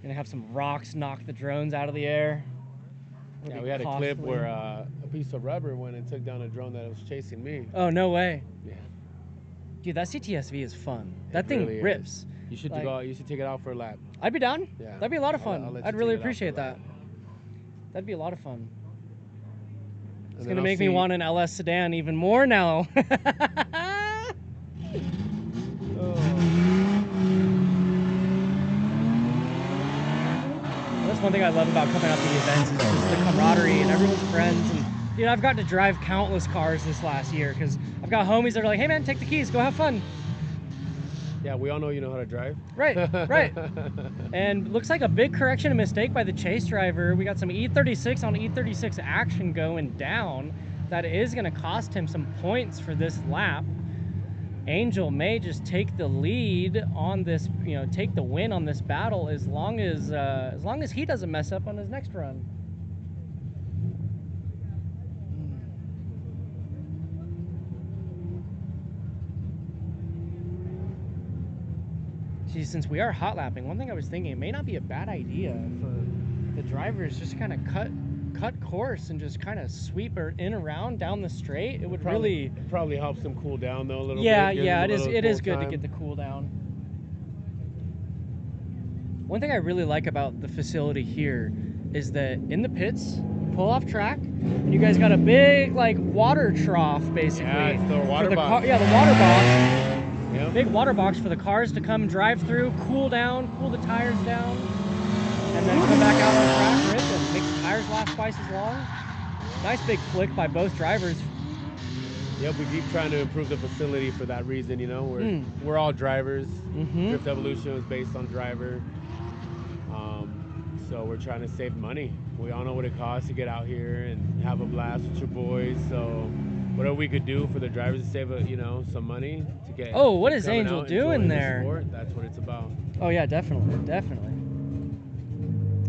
C: Gonna have some rocks knock the drones out of the air.
D: Yeah,
C: It'll
D: we
C: be
D: had a clip
C: costly.
D: where a piece of rubber went and took down a drone that was chasing me.
C: Oh, no way.
D: Yeah.
C: Dude, that CTSV is fun. That
D: It
C: thing
D: really is.
C: rips.
D: You should
C: Like-
D: go. You should take it out for a lap.
C: I'd be down.
D: Yeah.
C: That'd be a lot of
D: I'll
C: fun.
D: let you
C: I'd
D: take
C: really
D: it out for a
C: appreciate that.
D: lap.
C: That'd be a lot of fun. It's
D: And
C: gonna
D: then
C: make me
D: I'll see-
C: want an LS sedan even more now. That's one thing I love about coming out to the events is just the camaraderie and everyone's friends. And you know, I've gotten to drive countless cars this last year because I've got homies that are like, "Hey man, take the keys, go have fun."
D: Yeah, we all know you know how to drive.
C: Right, right. And looks like a big correction and mistake by the chase driver. We got some E36 on E36 action going down. That is going to cost him some points for this lap. Angel may just take the lead on this, you know, take the win on this battle as long as he doesn't mess up on his next run. See, since we are hot lapping, one thing I was thinking, it may not be a bad idea for the drivers just kind of cut course and just kind of sweep her in around down the straight. It would
D: It probably helps them cool down though a little
C: yeah,
D: bit. give
C: yeah,
D: them a little
C: it is
D: cool
C: good to
D: time.
C: get the cool down. One thing I really like about the facility here is that in the pits, you pull off track, and you guys got a big like water trough basically.
D: Yeah, it's the water
C: for the
D: box.
C: yeah, the water box.
D: Yep.
C: Big water box for the cars to come drive through, cool down, cool the tires down, and then come back out on the track, rip, and make the tires last twice as long. Nice big flick by both drivers.
D: Yep, we keep trying to improve the facility for that reason, you know. We're all drivers.
C: Mhm.
D: Drift Evolution is based on driver. So we're trying to save money. We all know what it costs to get out here and have a blast with your boys. So whatever we could do for the drivers to save, some money to get.
C: Oh, what
D: keep
C: is
D: coming
C: Angel
D: out,
C: doing
D: enjoying the
C: there?
D: sport, that's what it's about.
C: Oh yeah, definitely, definitely.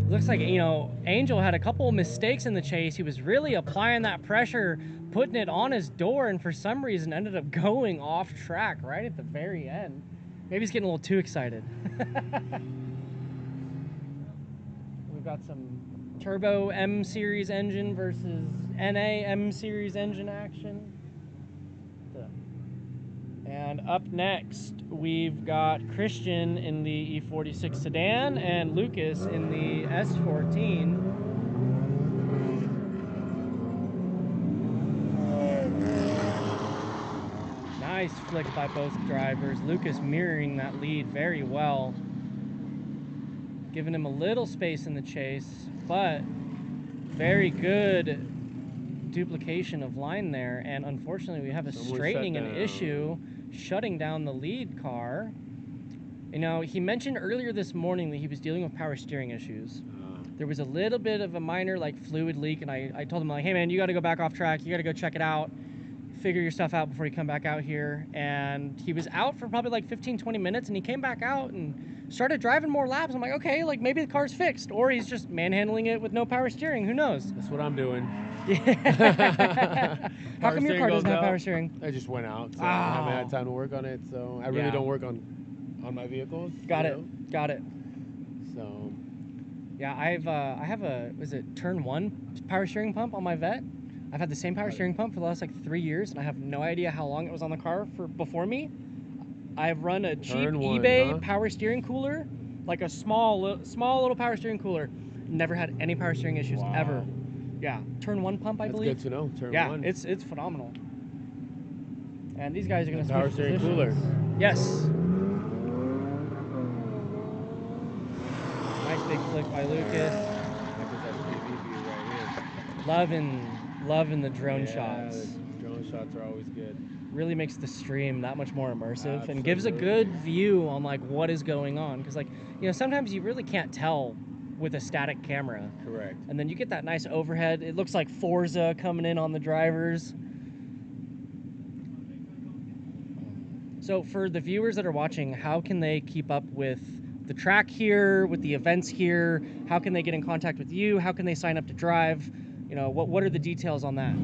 C: Looks like, you know, Angel had a couple of mistakes in the chase. He was really applying that pressure, putting it on his door, and for some reason ended up going off track right at the very end. Maybe he's getting a little too excited. We've got some turbo M series engine versus NA M series engine action. And up next, we've got Christian in the E46 sedan and Lucas in the S14. Nice flick by both drivers. Lucas mirroring that lead very well, giving him a little space in the chase, but very good duplication of line there. And unfortunately, we have a
D: Someone
C: straightening
D: shut
C: an
D: down.
C: issue, shutting down the lead car. You know, he mentioned earlier this morning that he was dealing with power steering issues. There was a little bit of a minor like fluid leak, and I told him like, hey man, you got to go back off track. You got to go check it out, figure your stuff out before you come back out here. And he was out for probably like 15-20 minutes, and he came back out and started driving more laps. I'm like, okay, like maybe the car's fixed, or he's just manhandling it with no power steering. Who knows?
D: That's what I'm doing.
C: How come your car doesn't have power steering?
D: I just went out, so I haven't had time to work on it. So I really
C: Yeah.
D: don't work on my vehicles.
C: Got
D: you
C: it.
D: know?
C: Got it.
D: So
C: Yeah, I have a, was it turn 1 power steering pump on my Vet? I've had the same power steering pump for the last like 3 years, and I have no idea how long it was on the car for before me. I've run a cheap
D: Turn 1,
C: eBay
D: huh?
C: power steering cooler, like a small little power steering cooler. Never had any power steering issues
D: Wow.
C: ever. Yeah, turn 1 pump, I
D: that's
C: believe.
D: good to know. Turn
C: Yeah,
D: 1.
C: it's phenomenal. And these guys are gonna
D: And power
C: switch
D: steering
C: positions.
D: cooler.
C: Yes. Nice big flick by Lucas. Loving the drone shots.
D: The drone shots are always good.
C: Really makes the stream that much more immersive and gives a
D: Absolutely.
C: good view on like what is going on. Because like, you know, sometimes you really can't tell with a static camera.
D: Correct.
C: And then you get that nice overhead. It looks like Forza coming in on the drivers. So for the viewers that are watching, how can they keep up with the track here, with the events here? How can they get in contact with you? How can they sign up to drive? You know, what are the details on that?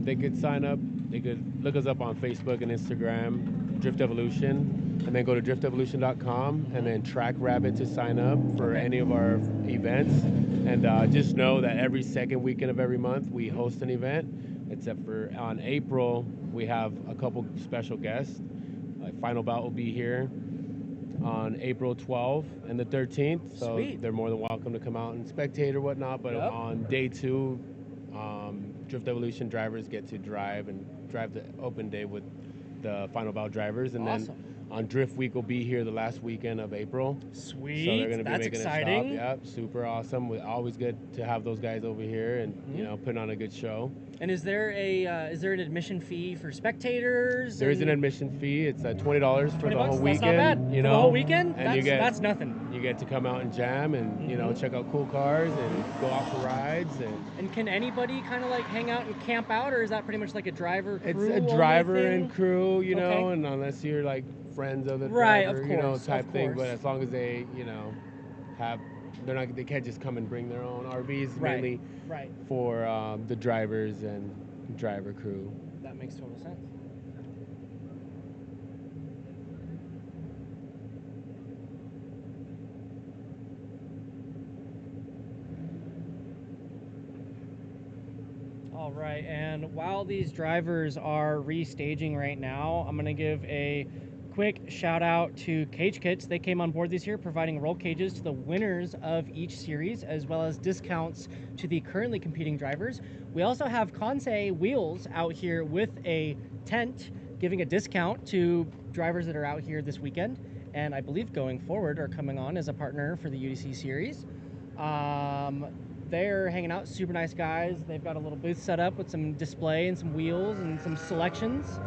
D: They could sign up. They could look us up on Facebook and Instagram, Drift Evolution, and then go to driftevolution.com and then track Rabbit to sign up for any of our events. And just know that every second weekend of every month we host an event. Except for on April, we have a couple special guests. Like Final Bout will be here. on April 12th and the 13th. So
C: Sweet.
D: they're more than welcome to come out and spectate or whatnot. But
C: Yep.
D: on day 2, Drift Evolution drivers get to drive the open day with the final bout drivers. And
C: Awesome.
D: then on Drift Week will be here the last weekend of April.
C: Sweet.
D: So they're going to be
C: That's
D: making
C: exciting.
D: a stop. Yep, super awesome. Always good to have those guys over here and you know, putting on a good show.
C: And is there an admission fee for spectators?
D: There is an admission fee. It's $20 for the whole
C: That's
D: weekend.
C: not bad.
D: You
C: For
D: know,
C: the whole weekend?
D: and
C: That's nothing.
D: You get to come out and jam and you know, check out cool cars and go out for rides
C: And can anybody kind of like hang out and camp out, or is that pretty much like a driver crew?
D: it's a
C: only
D: driver
C: thing?
D: and crew, you know,
C: Okay.
D: and unless you're like friends of the
C: Right,
D: driver,
C: of
D: you know,
C: course,
D: type
C: of
D: thing. But
C: course.
D: as long as they, you know, they can't just come and bring their own RVs,
C: Right.
D: mainly
C: Right.
D: for the drivers and driver crew.
C: That makes total sense. All right, and while these drivers are restaging right now, I'm going to give a quick shout out to Cage Kits. They came on board this year providing roll cages to the winners of each series, as well as discounts to the currently competing drivers. We also have Kansei Wheels out here with a tent, giving a discount to drivers that are out here this weekend, and I believe going forward are coming on as a partner for the UDC series. They're hanging out, super nice guys. They've got a little booth set up with some display and some wheels and some selections.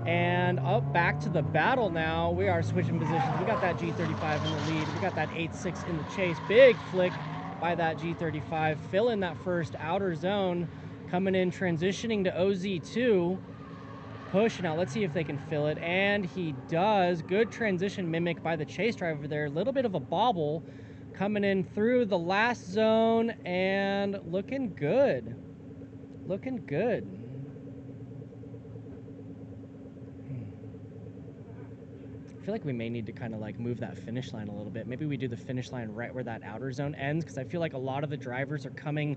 C: And up back to the battle now. We are switching positions. We got that G35 in the lead. We got that 8.6 in the chase. Big flick by that G35. Filling that first outer zone. Coming in, transitioning to OZ2. Pushing out. Let's see if they can fill it. And he does. Good transition mimic by the chase driver there. A little bit of a bobble. Coming in through the last zone and looking good. Looking good. I feel like we may need to kind of like move that finish line a little bit. Maybe we do the finish line right where that outer zone ends, because I feel like a lot of the drivers are coming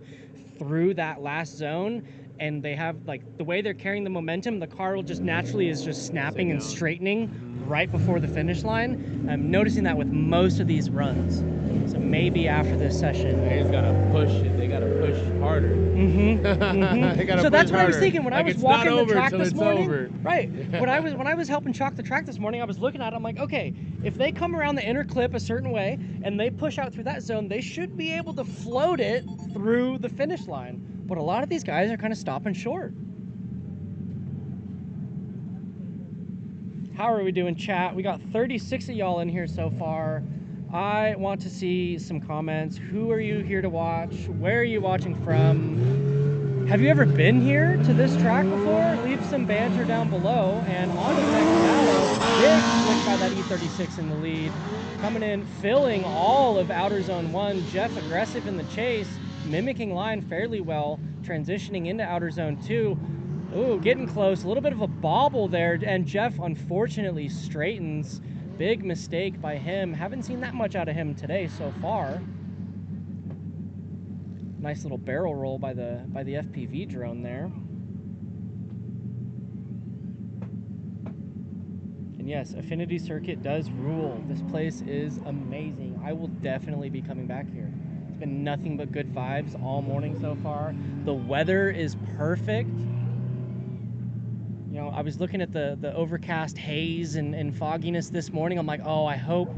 C: through that last zone, and they have like the way they're carrying the momentum, the car will just naturally is just snapping and straightening right before the finish line. I'm noticing that with most of these runs. So maybe after this session.
D: They just gotta push it. They gotta push harder.
C: They
D: gotta
C: so that's
D: push
C: what I was
D: harder.
C: thinking when I
D: Like,
C: was
D: it's not
C: walking the
D: over
C: track
D: till
C: this
D: it's
C: morning.
D: over.
C: Right. when I was helping chalk the track this morning, I was looking at it. I'm like, okay, if they come around the inner clip a certain way and they push out through that zone, they should be able to float it through the finish line. But a lot of these guys are kind of stopping short. How are we doing, chat? We got 36 of y'all in here so far. I want to see some comments. Who are you here to watch? Where are you watching from? Have you ever been here to this track before? Leave some banter down below. And on to the next battle. Big flick by that E36 in the lead. Coming in, filling all of outer zone 1. Jeff aggressive in the chase, mimicking line fairly well, transitioning into outer zone 2. Ooh, getting close. A little bit of a bobble there, and Jeff unfortunately straightens. Big mistake by him. Haven't seen that much out of him today so far. Nice little barrel roll by the FPV drone there. And yes, Affinity Circuit does rule. This place is amazing. I will definitely be coming back here. It's been nothing but good vibes all morning so far. The weather is perfect. You know, I was looking at the overcast haze and fogginess this morning. I'm like, oh, I hope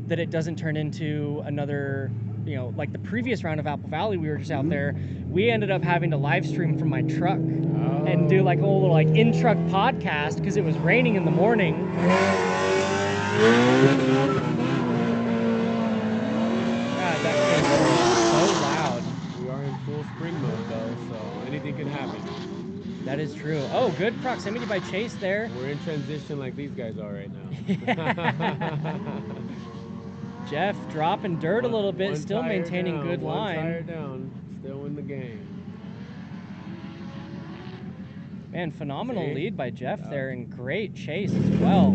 C: that it doesn't turn into another, you know, like the previous round of Apple Valley, we were just out there. We ended up having to live stream from my truck and do like a little like in-truck podcast because it was raining in the morning. God, that came so loud.
D: We are in full spring mode though, so anything can happen.
C: That is true. Oh, good proximity by Chase there.
D: We're in transition like these guys are right now.
C: Jeff dropping dirt a little bit,
D: One
C: still
D: tire
C: maintaining
D: down,
C: good
D: one
C: line.
D: tire down, still in the game.
C: Man, phenomenal
D: See?
C: lead by Jeff there, and great chase as well.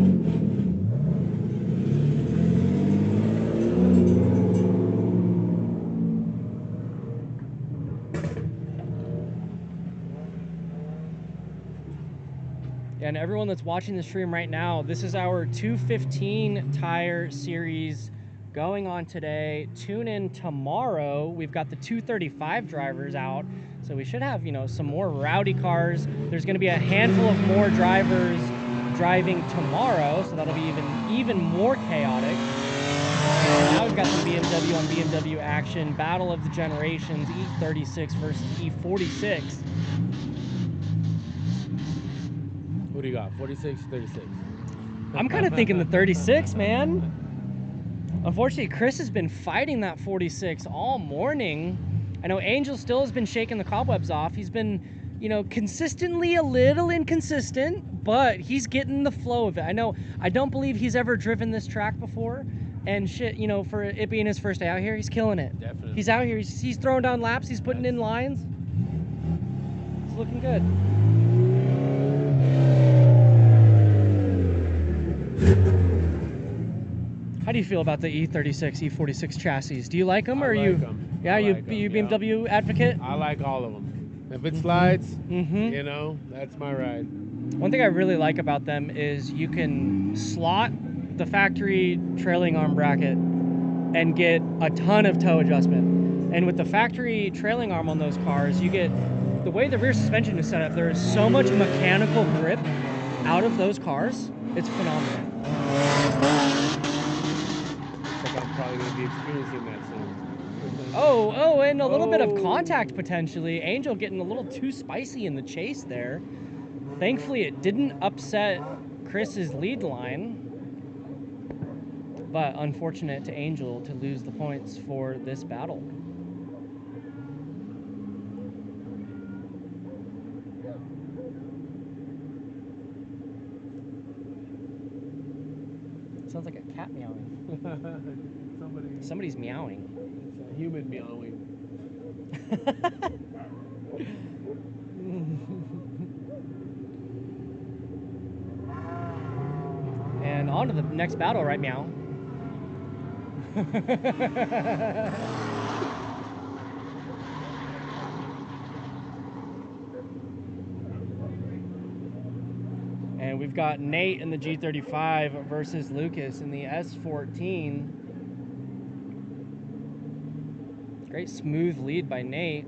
C: And everyone that's watching the stream right now, this is our 215 tire series going on today. Tune in tomorrow. We've got the 235 drivers out, so we should have, you know, some more rowdy cars. There's going to be a handful of more drivers driving tomorrow, so that'll be even more chaotic. And now we've got some BMW on BMW action. Battle of the generations, E36 versus E46.
D: What do you got? 46, 36?
C: I'm kind of thinking the 36, man. Unfortunately, Chris has been fighting that 46 all morning. I know Angel still has been shaking the cobwebs off. He's been, you know, consistently a little inconsistent, but he's getting the flow of it. I know, I don't believe he's ever driven this track before. And shit, you know, for it being his first day out here, he's killing it. Definitely. He's out here, he's throwing down laps, he's putting in lines. It's looking good. How do you feel about the E36, E46 chassis? Do you like them, or are you? Yeah, you BMW advocate?
D: I like all of them. If it slides, you know, that's my ride.
C: One thing I really like about them is you can slot the factory trailing arm bracket and get a ton of toe adjustment. And with the factory trailing arm on those cars, you get, the way the rear suspension is set up, there is so much mechanical grip out of those cars. It's phenomenal.
D: I'm probably going to be experiencing that soon.
C: Oh, and a little bit of contact potentially. Angel getting a little too spicy in the chase there. Thankfully, it didn't upset Chris's lead line. But unfortunate to Angel to lose the points for this battle. Sounds like a cat meowing. Somebody's meowing.
D: It's a human meowing.
C: And on to the next battle, right, meow? And we've got Nate in the G35 versus Lucas in the S14. Great smooth lead by Nate.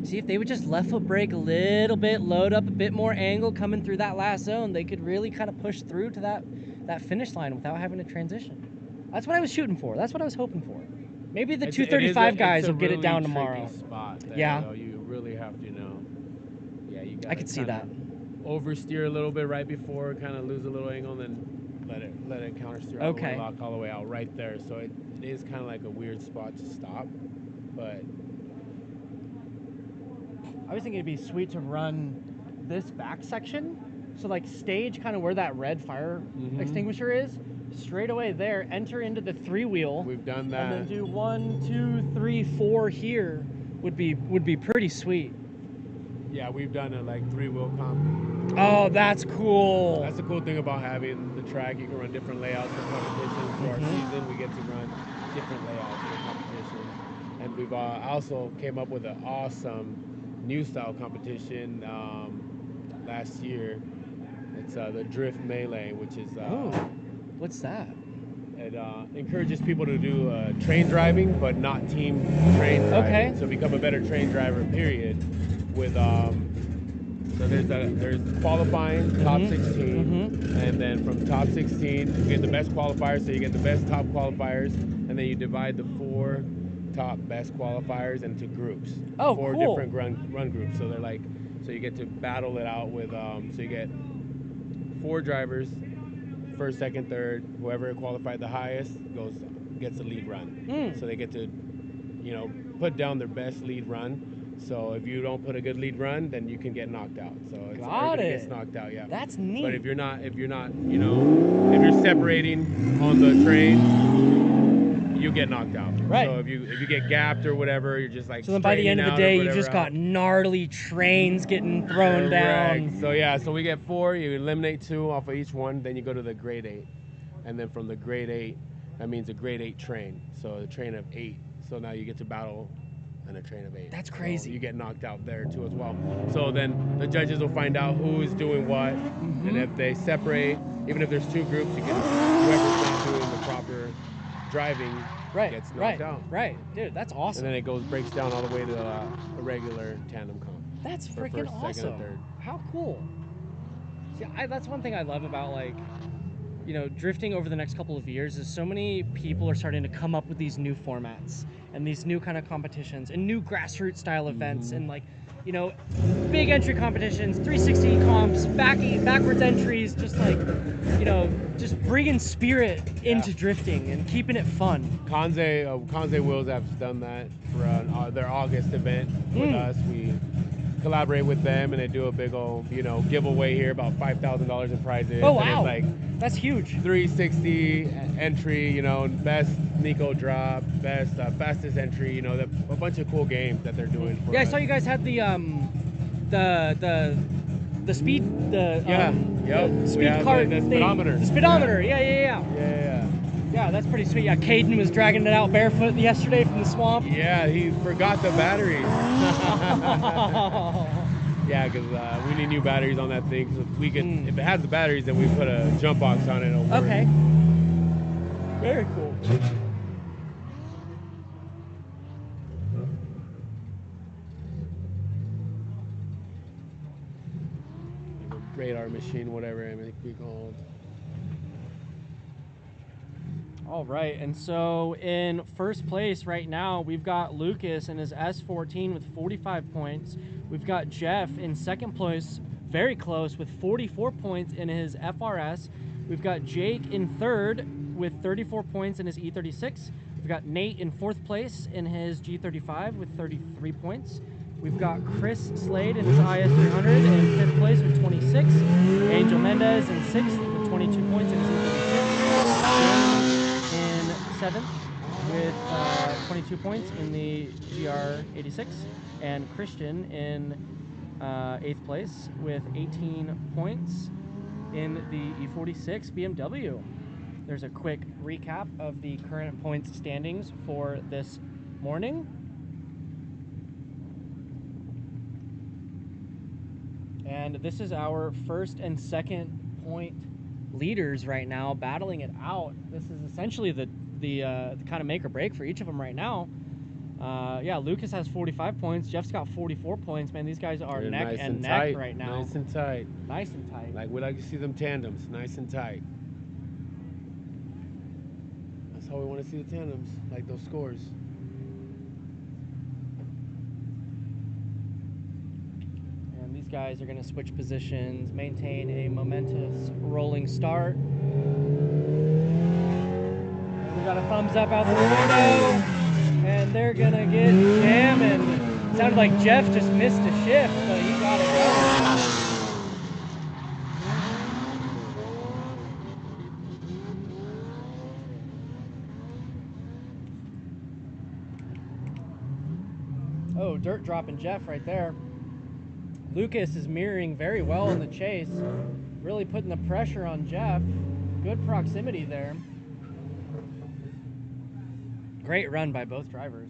C: See, if they would just left foot brake a little bit, load up a bit more angle coming through that last zone, they could really kind of push through to that finish line without having to transition. That's what I was shooting for. That's what I was hoping for. Maybe the 235 guys will get it down tomorrow.
D: Spot there,
C: yeah.
D: Though. You really have to know. Yeah, you got.
C: I could see that.
D: Oversteer a little bit right before, kind of lose a little angle, and then let it counter steer all the way, lock all the way out right there. So it is kind of like a weird spot to stop, but.
C: I was thinking it'd be sweet to run this back section. So like stage kind of where that red fire extinguisher is, straight away there, enter into the 3-wheel.
D: We've done that.
C: And then do 1, 2, 3, 4 here would be pretty sweet.
D: Yeah, we've done a like 3-wheel comp.
C: Oh, that's cool.
D: That's the cool thing about having the track. You can run different layouts for competitions. For our season, we get to run different layouts for competition. And we've also came up with an awesome new style competition last year. It's the Drift Melee, which is
C: what's that?
D: It encourages people to do train driving, but not team train driving.
C: Okay.
D: So become a better train driver. Period. With so there's qualifying top 16, and then from top 16 you get the best qualifiers. So you get the best top qualifiers, and then you divide the 4 top best qualifiers into groups.
C: Oh,
D: 4
C: cool.
D: different run groups. So they're like, so you get to battle it out with so you get 4 drivers, first, second, third. Whoever qualified the highest gets the lead run. So they get to, you know, put down their best lead run. So if you don't put a good lead run, then you can get knocked out. So everybody gets knocked out. Yeah.
C: That's neat.
D: But if you're not, you know, if you're separating on the train, you get knocked out.
C: Right.
D: So if you get gapped or whatever, you're just like.
C: So then by the end of the day, you just got gnarly trains getting thrown down.
D: So yeah, so we get 4. You eliminate 2 off of each one. Then you go to the grade 8, and then from the grade 8, that means a grade 8 train. So a train of 8. So now you get to battle and a train of 8.
C: That's
D: So
C: crazy.
D: you get knocked out there too as well. So then the judges will find out who is doing what, and if they separate, even if there's 2 groups, you can whoever's not doing the proper driving gets knocked out.
C: Right, dude, that's awesome.
D: And then it breaks down all the way to a regular tandem comp.
C: That's
D: for
C: freaking
D: first,
C: awesome.
D: second, and third.
C: How cool. See, that's one thing I love about, like, you know, drifting over the next couple of years is so many people are starting to come up with these new formats and these new kind of competitions and new grassroots style events and, like, you know, big entry competitions, 360 comps, backwards entries, just like, you know, just bringing spirit into drifting and keeping it fun.
D: Kanze Wheels have done that for their August event with us. We collaborate with them, and they do a big old, you know, giveaway here, about $5,000 in prizes.
C: Oh,
D: and
C: wow.
D: it's like
C: That's huge.
D: 360 entry, you know, best Nico drop, best fastest entry, you know, a bunch of cool games that they're doing for
C: Yeah, I
D: us.
C: saw you guys had the speed, the speed cart
D: the
C: thing.
D: speedometer.
C: The speedometer. Yeah. Yeah, that's pretty sweet. Yeah, Caden was dragging it out barefoot yesterday from the swamp.
D: Yeah, he forgot the batteries. Yeah, because we need new batteries on that thing. So we can, if it has the batteries, then we put a jump box on it. It'll work.
C: Okay. Very cool.
D: Radar machine, whatever it may be called.
C: All right, and so in first place right now, we've got Lucas in his S14 with 45 points. We've got Jeff in second place, very close, with 44 points in his FRS. We've got Jake in third with 34 points in his E36. We've got Nate in fourth place in his G35 with 33 points. We've got Chris Slade in his IS300 in fifth place with 26. Angel Mendez in sixth with 22 points in his E36. Seventh with 22 points in the GR86, and Christian in 8th place with 18 points in the E46 BMW. There's a quick recap of the current points standings for this morning. And this is our first and second point leaders right now, battling it out. This is essentially the kind of make or break for each of them right now. Yeah, Lucas has 45 points. Jeff's got 44 points. Man, these guys are neck
D: nice
C: and neck
D: tight.
C: right now.
D: Nice and tight.
C: Nice and tight.
D: Like we like to see them tandems, nice and tight. That's how we want to see the tandems, like those scores.
C: And these guys are going to switch positions, maintain a momentous rolling start. We got a thumbs up out the window, and they're gonna get jamming. Sounded like Jeff just missed a shift, but he got it going. Oh, dirt dropping Jeff right there. Lucas is mirroring very well in the chase, really putting the pressure on Jeff. Good proximity there. Great run by both drivers.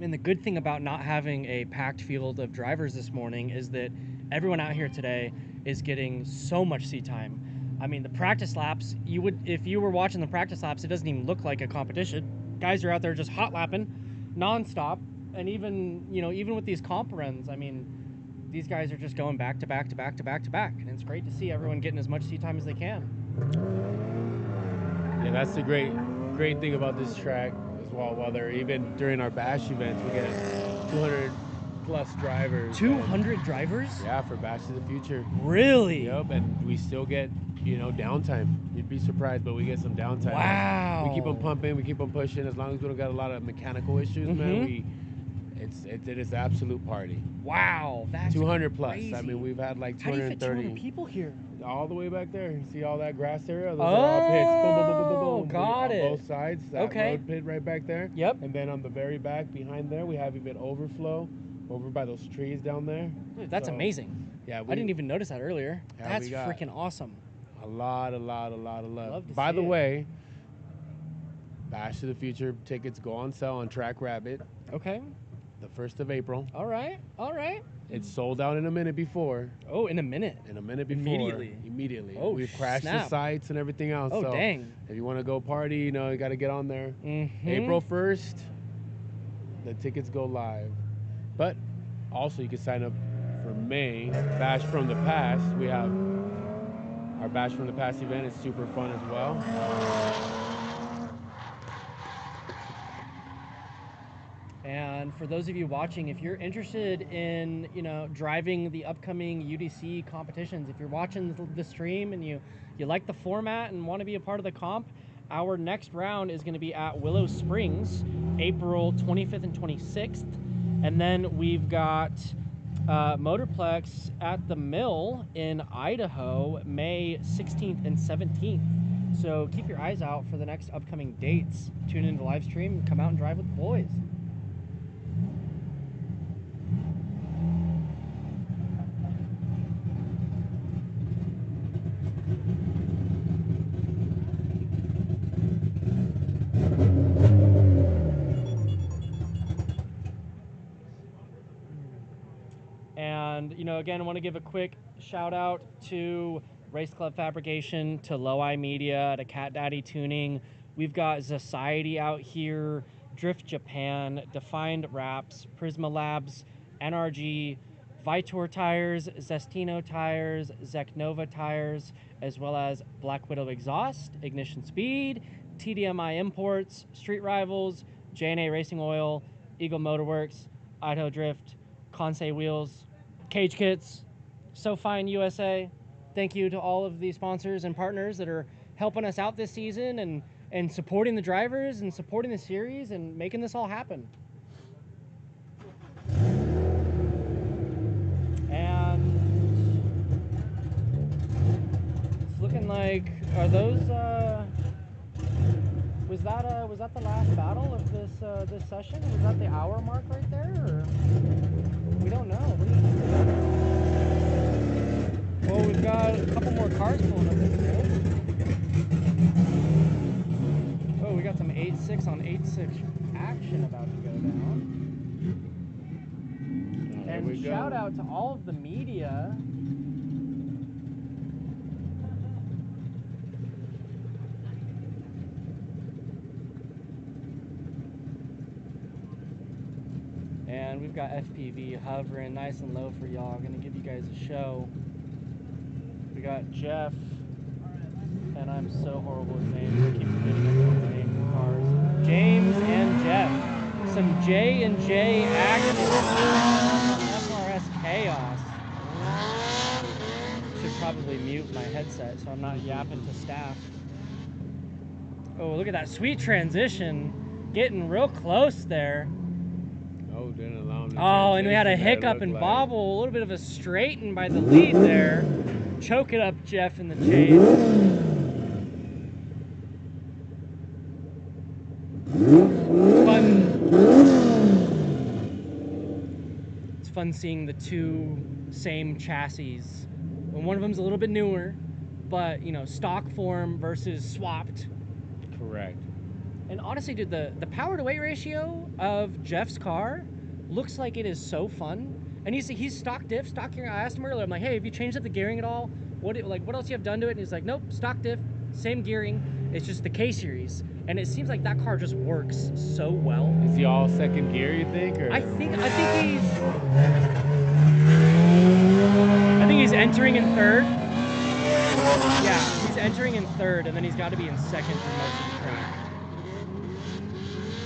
C: And the good thing about not having a packed field of drivers this morning is that everyone out here today is getting so much seat time. I mean, the practice laps, if you were watching the practice laps, it doesn't even look like a competition. Guys are out there just hot lapping nonstop. And even with these comp runs, I mean, these guys are just going back to back to back to back to back. And it's great to see everyone getting as much seat time as they can.
D: Yeah, that's the great thing about this track as well. While they're even during our bash events, we get 200 plus drivers.
C: 200 drivers?
D: Yeah, for Bash of the Future.
C: Really?
D: Yep, and we still get, downtime. You'd be surprised, but we get some downtime.
C: Wow.
D: We keep them pumping, we keep them pushing. As long as we don't got a lot of mechanical issues, man, it is the absolute party.
C: Wow, that's
D: 200 plus.
C: crazy.
D: I mean, we've had like
C: How do you fit
D: 230.
C: 200 people here?
D: All the way back there. You see all that grass area? Those are all pits. Boom, boom, boom, boom, boom, boom.
C: Got it.
D: On both sides. That road pit right back there.
C: Yep.
D: And then on the very back behind there, we have even overflow over by those trees down there.
C: Dude, that's amazing.
D: Yeah,
C: I didn't even notice that earlier.
D: Yeah,
C: That's
D: we got
C: freaking awesome.
D: A lot of love.
C: Love to
D: By
C: see
D: the
C: it.
D: way, Bash to the Future tickets go on sale on Track Rabbit
C: Okay.
D: the 1st of April.
C: All right. All right.
D: It's sold out in a minute before.
C: Oh, in a minute.
D: In a minute before. Immediately.
C: Oh,
D: We've crashed
C: snap.
D: the sites and everything else.
C: Oh,
D: so
C: dang.
D: if you want to go party, you know, you got to get on there. April 1st, the tickets go live. But also you can sign up for May, Bash from the Past. We have our Bash from the Past event. It's super fun as well.
C: And for those of you watching, if you're interested in, you know, driving the upcoming UDC competitions, if you're watching the stream and you like the format and want to be a part of the comp, our next round is going to be at Willow Springs, April 25th and 26th. And then we've got Motorplex at the Mill in Idaho, May 16th and 17th. So keep your eyes out for the next upcoming dates. Tune into the live stream and come out and drive with the boys. And, you know, again, I want to give a quick shout out to Race Club Fabrication, to Low Eye Media, to Cat Daddy Tuning. We've got Society out here, Drift Japan, Defined Wraps, Prisma Labs, NRG, VITOUR tires, ZESTINO tires, Zeknova tires, as well as Black Widow exhaust, Ignition Speed, TDMI Imports, Street Rivals, J&A Racing Oil, Eagle Motorworks, Idaho Drift, Conseil Wheels, Cage Kits, So Fine USA. Thank you to all of the sponsors and partners that are helping us out this season and supporting the drivers and supporting the series and making this all happen. And it's looking like, are those was that the last battle of this this session? Was that the hour mark right there, or we don't know? What do you think? Well, we've got a couple more cars pulling up this day. Oh, we got some 8.6 on 8.6 action about to go down. And shout out to all of the media. And we've got FPV hovering nice and low for y'all. Gonna give you guys a show. We got Jeff, and I'm so horrible with names. I keep forgetting the names of cars. James and Jeff. Some J and J action. FRS chaos. Should probably mute my headset so I'm not yapping to staff. Oh, look at that sweet transition. Getting real close there.
D: Oh, didn't allow him to
C: and we had a hiccup and bobble, a little bit of a straighten by the lead there. Choke it up, Jeff, in the chase. Fun. It's fun seeing the two same chassis. And one of them's a little bit newer, but, you know, stock form versus swapped.
D: Correct.
C: And honestly, dude, the power to weight ratio of Jeff's car looks like it is so fun. And he's stock diff, stock gearing. I asked him earlier, I'm like, hey, have you changed up the gearing at all? What else you have done to it? And he's like, nope, stock diff, same gearing. It's just the K series. And it seems like that car just works so well.
D: Is he all second gear, you think? Or?
C: I think he's entering in third. Yeah, he's entering in third, and then he's got to be in second through most of the track.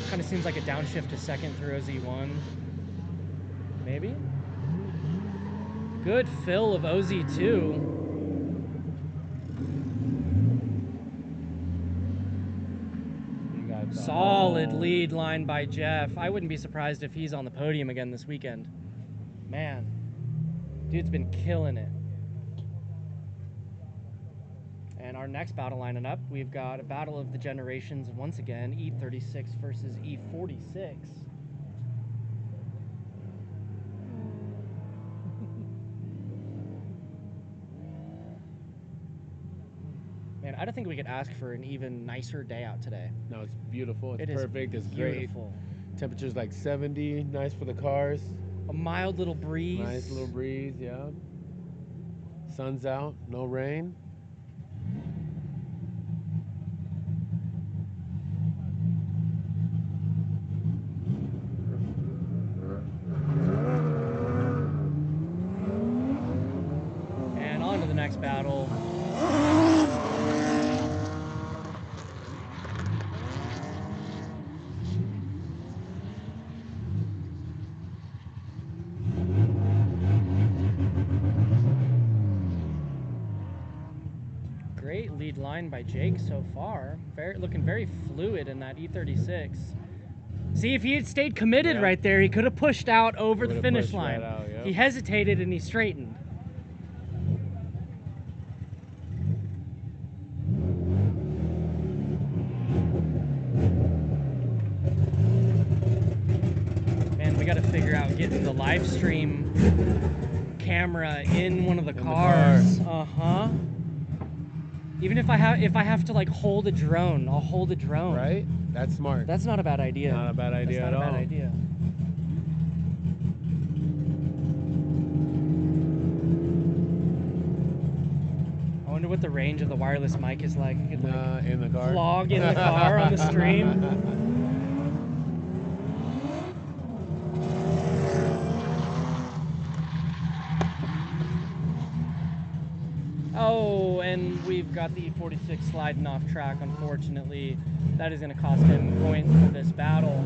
C: Kind of seems like a downshift to second through OZ1. Maybe? Good fill of OZ2. Solid lead line by Jeff. I wouldn't be surprised if he's on the podium again this weekend. Man, dude's been killing it. And our next battle lining up, we've got a battle of the generations once again, E36 versus E46. Man, I don't think we could ask for an even nicer day out today.
D: No, it's beautiful. It's
C: It is
D: perfect. It's
C: beautiful.
D: great. Temperature's like 70. Nice for the cars.
C: A mild little breeze.
D: Nice little breeze, yeah. Sun's out, no rain.
C: And on to the next battle. Great lead line by Jake so far. Looking very fluid in that E36. See, if he had stayed committed
D: Yeah.
C: right there, he could have pushed out over the
D: Would've
C: finish
D: pushed
C: line.
D: right out, yep.
C: He hesitated and he straightened. Man, we got to figure out getting the live stream camera in one of the cars. Uh-huh. Even if I have to like hold a drone, I'll hold a drone.
D: Right? That's smart.
C: That's not a bad idea.
D: Not a bad idea
C: That's
D: at
C: not a
D: all.
C: bad idea. I wonder what the range of the wireless mic is like. I could like
D: in the car.
C: vlog in the car on the stream. Oh, and we've got the 46 sliding off track, unfortunately. That is going to cost him points for this battle.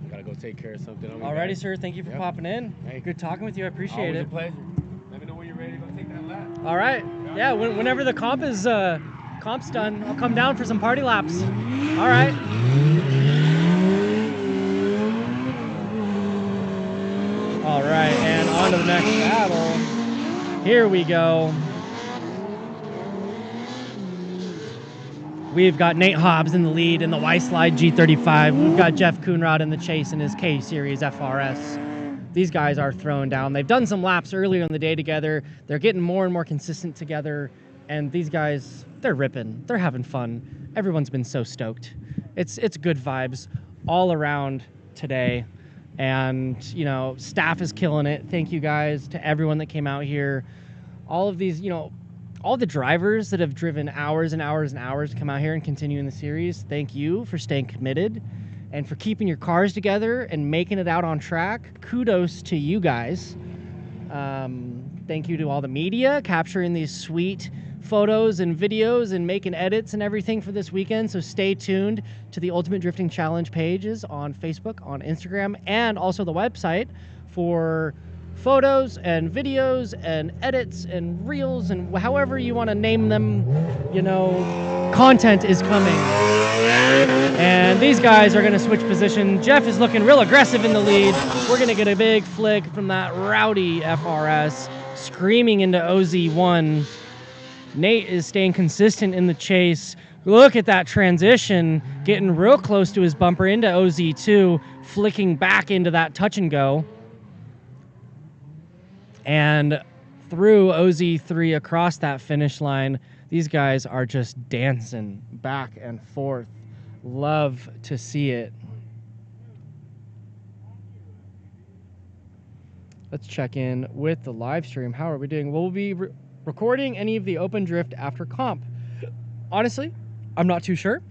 D: I gotta go take care of something. I'll be
C: Alrighty,
D: back.
C: sir. Thank you for
D: Yep.
C: popping in.
D: Hey.
C: Good talking with you. I appreciate
D: Always
C: it.
D: a pleasure. Let me know when you're ready to go take that lap.
C: All right. Yeah, whenever the comp's done, I'll come down for some party laps. All right. All right, and on to the next battle. Here we go. We've got Nate Hobbs in the lead in the Y-Slide G35. We've got Jeff Coonrod in the chase in his K-Series FRS. These guys are throwing down. They've done some laps earlier in the day together. They're getting more and more consistent together. And these guys, they're ripping. They're having fun. Everyone's been so stoked. It's good vibes all around today. And, you know, staff is killing it. Thank you guys to everyone that came out here. All of these, you know, all the drivers that have driven hours and hours and hours to come out here and continue in the series, thank you for staying committed and for keeping your cars together and making it out on track. Kudos to you guys. Thank you to all the media capturing these sweet photos and videos and making edits and everything for this weekend. So stay tuned to the Ultimate Drifting Challenge pages on Facebook, on Instagram, and also the website for photos and videos and edits and reels and however you want to name them. You know, content is coming. And these guys are going to switch position. Jeff is looking real aggressive in the lead. We're going to get a big flick from that rowdy FRS screaming into OZ1. Nate is staying consistent in the chase. Look at that transition, getting real close to his bumper into OZ2, flicking back into that touch and go. And through OZ3 across that finish line. These guys are just dancing back and forth. Love to see it. Let's check in with the live stream. How are we doing? We'll be recording any of the open drift after comp. Honestly, I'm not too sure.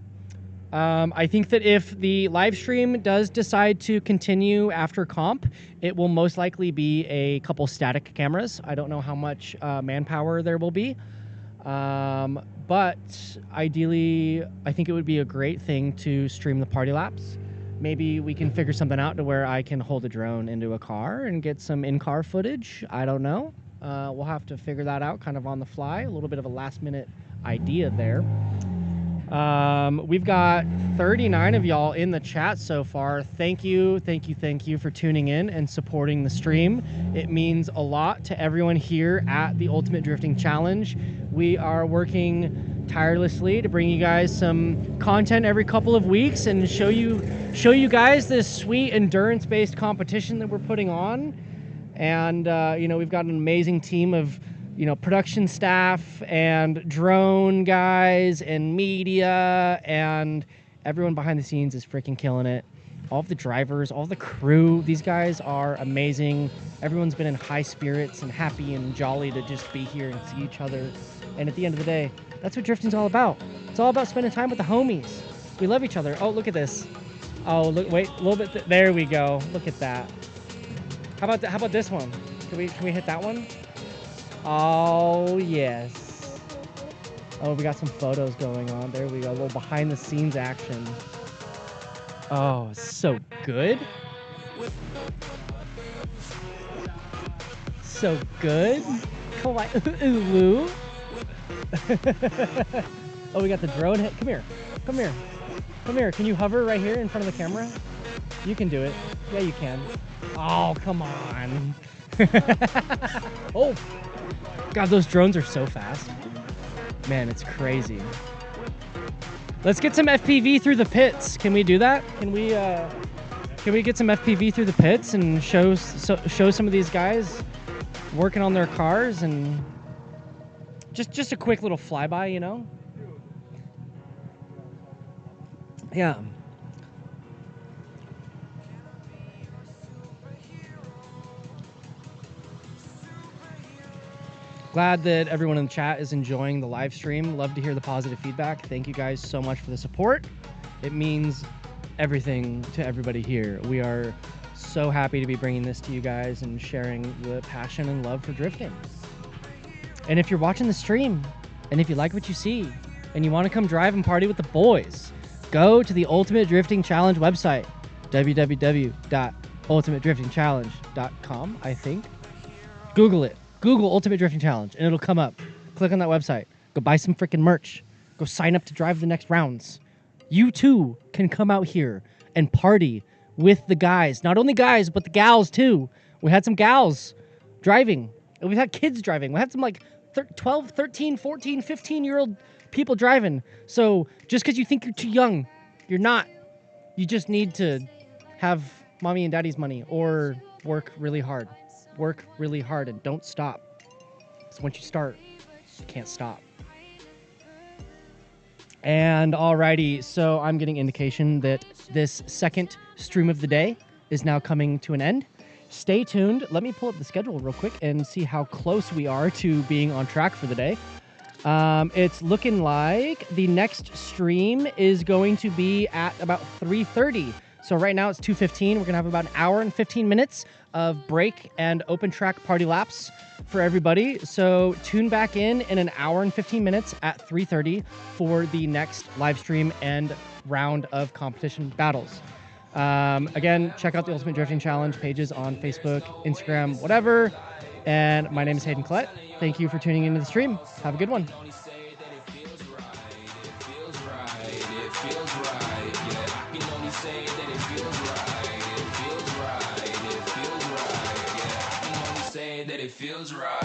C: I think that if the live stream does decide to continue after comp, it will most likely be a couple static cameras. I don't know how much manpower there will be. But ideally, I think it would be a great thing to stream the party laps. Maybe we can figure something out to where I can hold a drone into a car and get some in-car footage. I don't know. We'll have to figure that out kind of on the fly. A little bit of a last-minute idea there. We've got 39 of y'all in the chat so far. Thank you for tuning in and supporting the stream. It means a lot to everyone here at the Ultimate Drifting Challenge. We are working tirelessly to bring you guys some content every couple of weeks and show you guys this sweet endurance-based competition that we're putting on. And you know, we've got an amazing team of, you know, production staff and drone guys and media, and everyone behind the scenes is freaking killing it. All of the drivers, all of the crew, these guys are amazing. Everyone's been in high spirits and happy and jolly to just be here and see each other. And at the end of the day, that's what drifting's all about. It's all about spending time with the homies. We love each other. Oh, look at this. Oh, look, wait, a little bit. There we go. Look at that. How about this one? Can we hit that one? Oh, yes. Oh, we got some photos going on. There we go. A little behind the scenes action. Oh, so good. So good. Come on. Ooh. Oh, we got the drone hit. Come here. Come here. Come here. Can you hover right here in front of the camera? You can do it. Yeah, you can. Oh, come on. Oh. God, those drones are so fast. Man, it's crazy. Let's get some FPV through the pits. Can we do that? Can we get some FPV through the pits and show some of these guys working on their cars, and just a quick little flyby, you know? Yeah. Glad that everyone in the chat is enjoying the live stream. Love to hear the positive feedback. Thank you guys so much for the support. It means everything to everybody here. We are so happy to be bringing this to you guys and sharing the passion and love for drifting. And if you're watching the stream, and if you like what you see, and you want to come drive and party with the boys, go to the Ultimate Drifting Challenge website, www.ultimatedriftingchallenge.com, I think. Google it. Google Ultimate Drifting Challenge, and it'll come up. Click on that website. Go buy some freaking merch. Go sign up to drive the next rounds. You too can come out here and party with the guys. Not only guys, but the gals too. We had some gals driving. And we've had kids driving. We had some like 12, 13, 14, 15-year-old people driving. So just because you think you're too young, you're not. You just need to have mommy and daddy's money or work really hard. Work really hard and don't stop. So once you start, you can't stop. And alrighty, so I'm getting indication that this second stream of the day is now coming to an end. Stay tuned. Let me pull up the schedule real quick and see how close we are to being on track for the day. It's looking like the next stream is going to be at about 3:30. So right now it's 2:15. We're gonna have about an hour and 15 minutes of break and open track party laps for everybody. So tune back in an hour and 15 minutes at 3:30 for the next live stream and round of competition battles. Again, check out the Ultimate Drifting Challenge pages on Facebook, Instagram, whatever. And my name is Hayden Collette. Thank you for tuning into the stream. Have a good one.
B: That it feels right.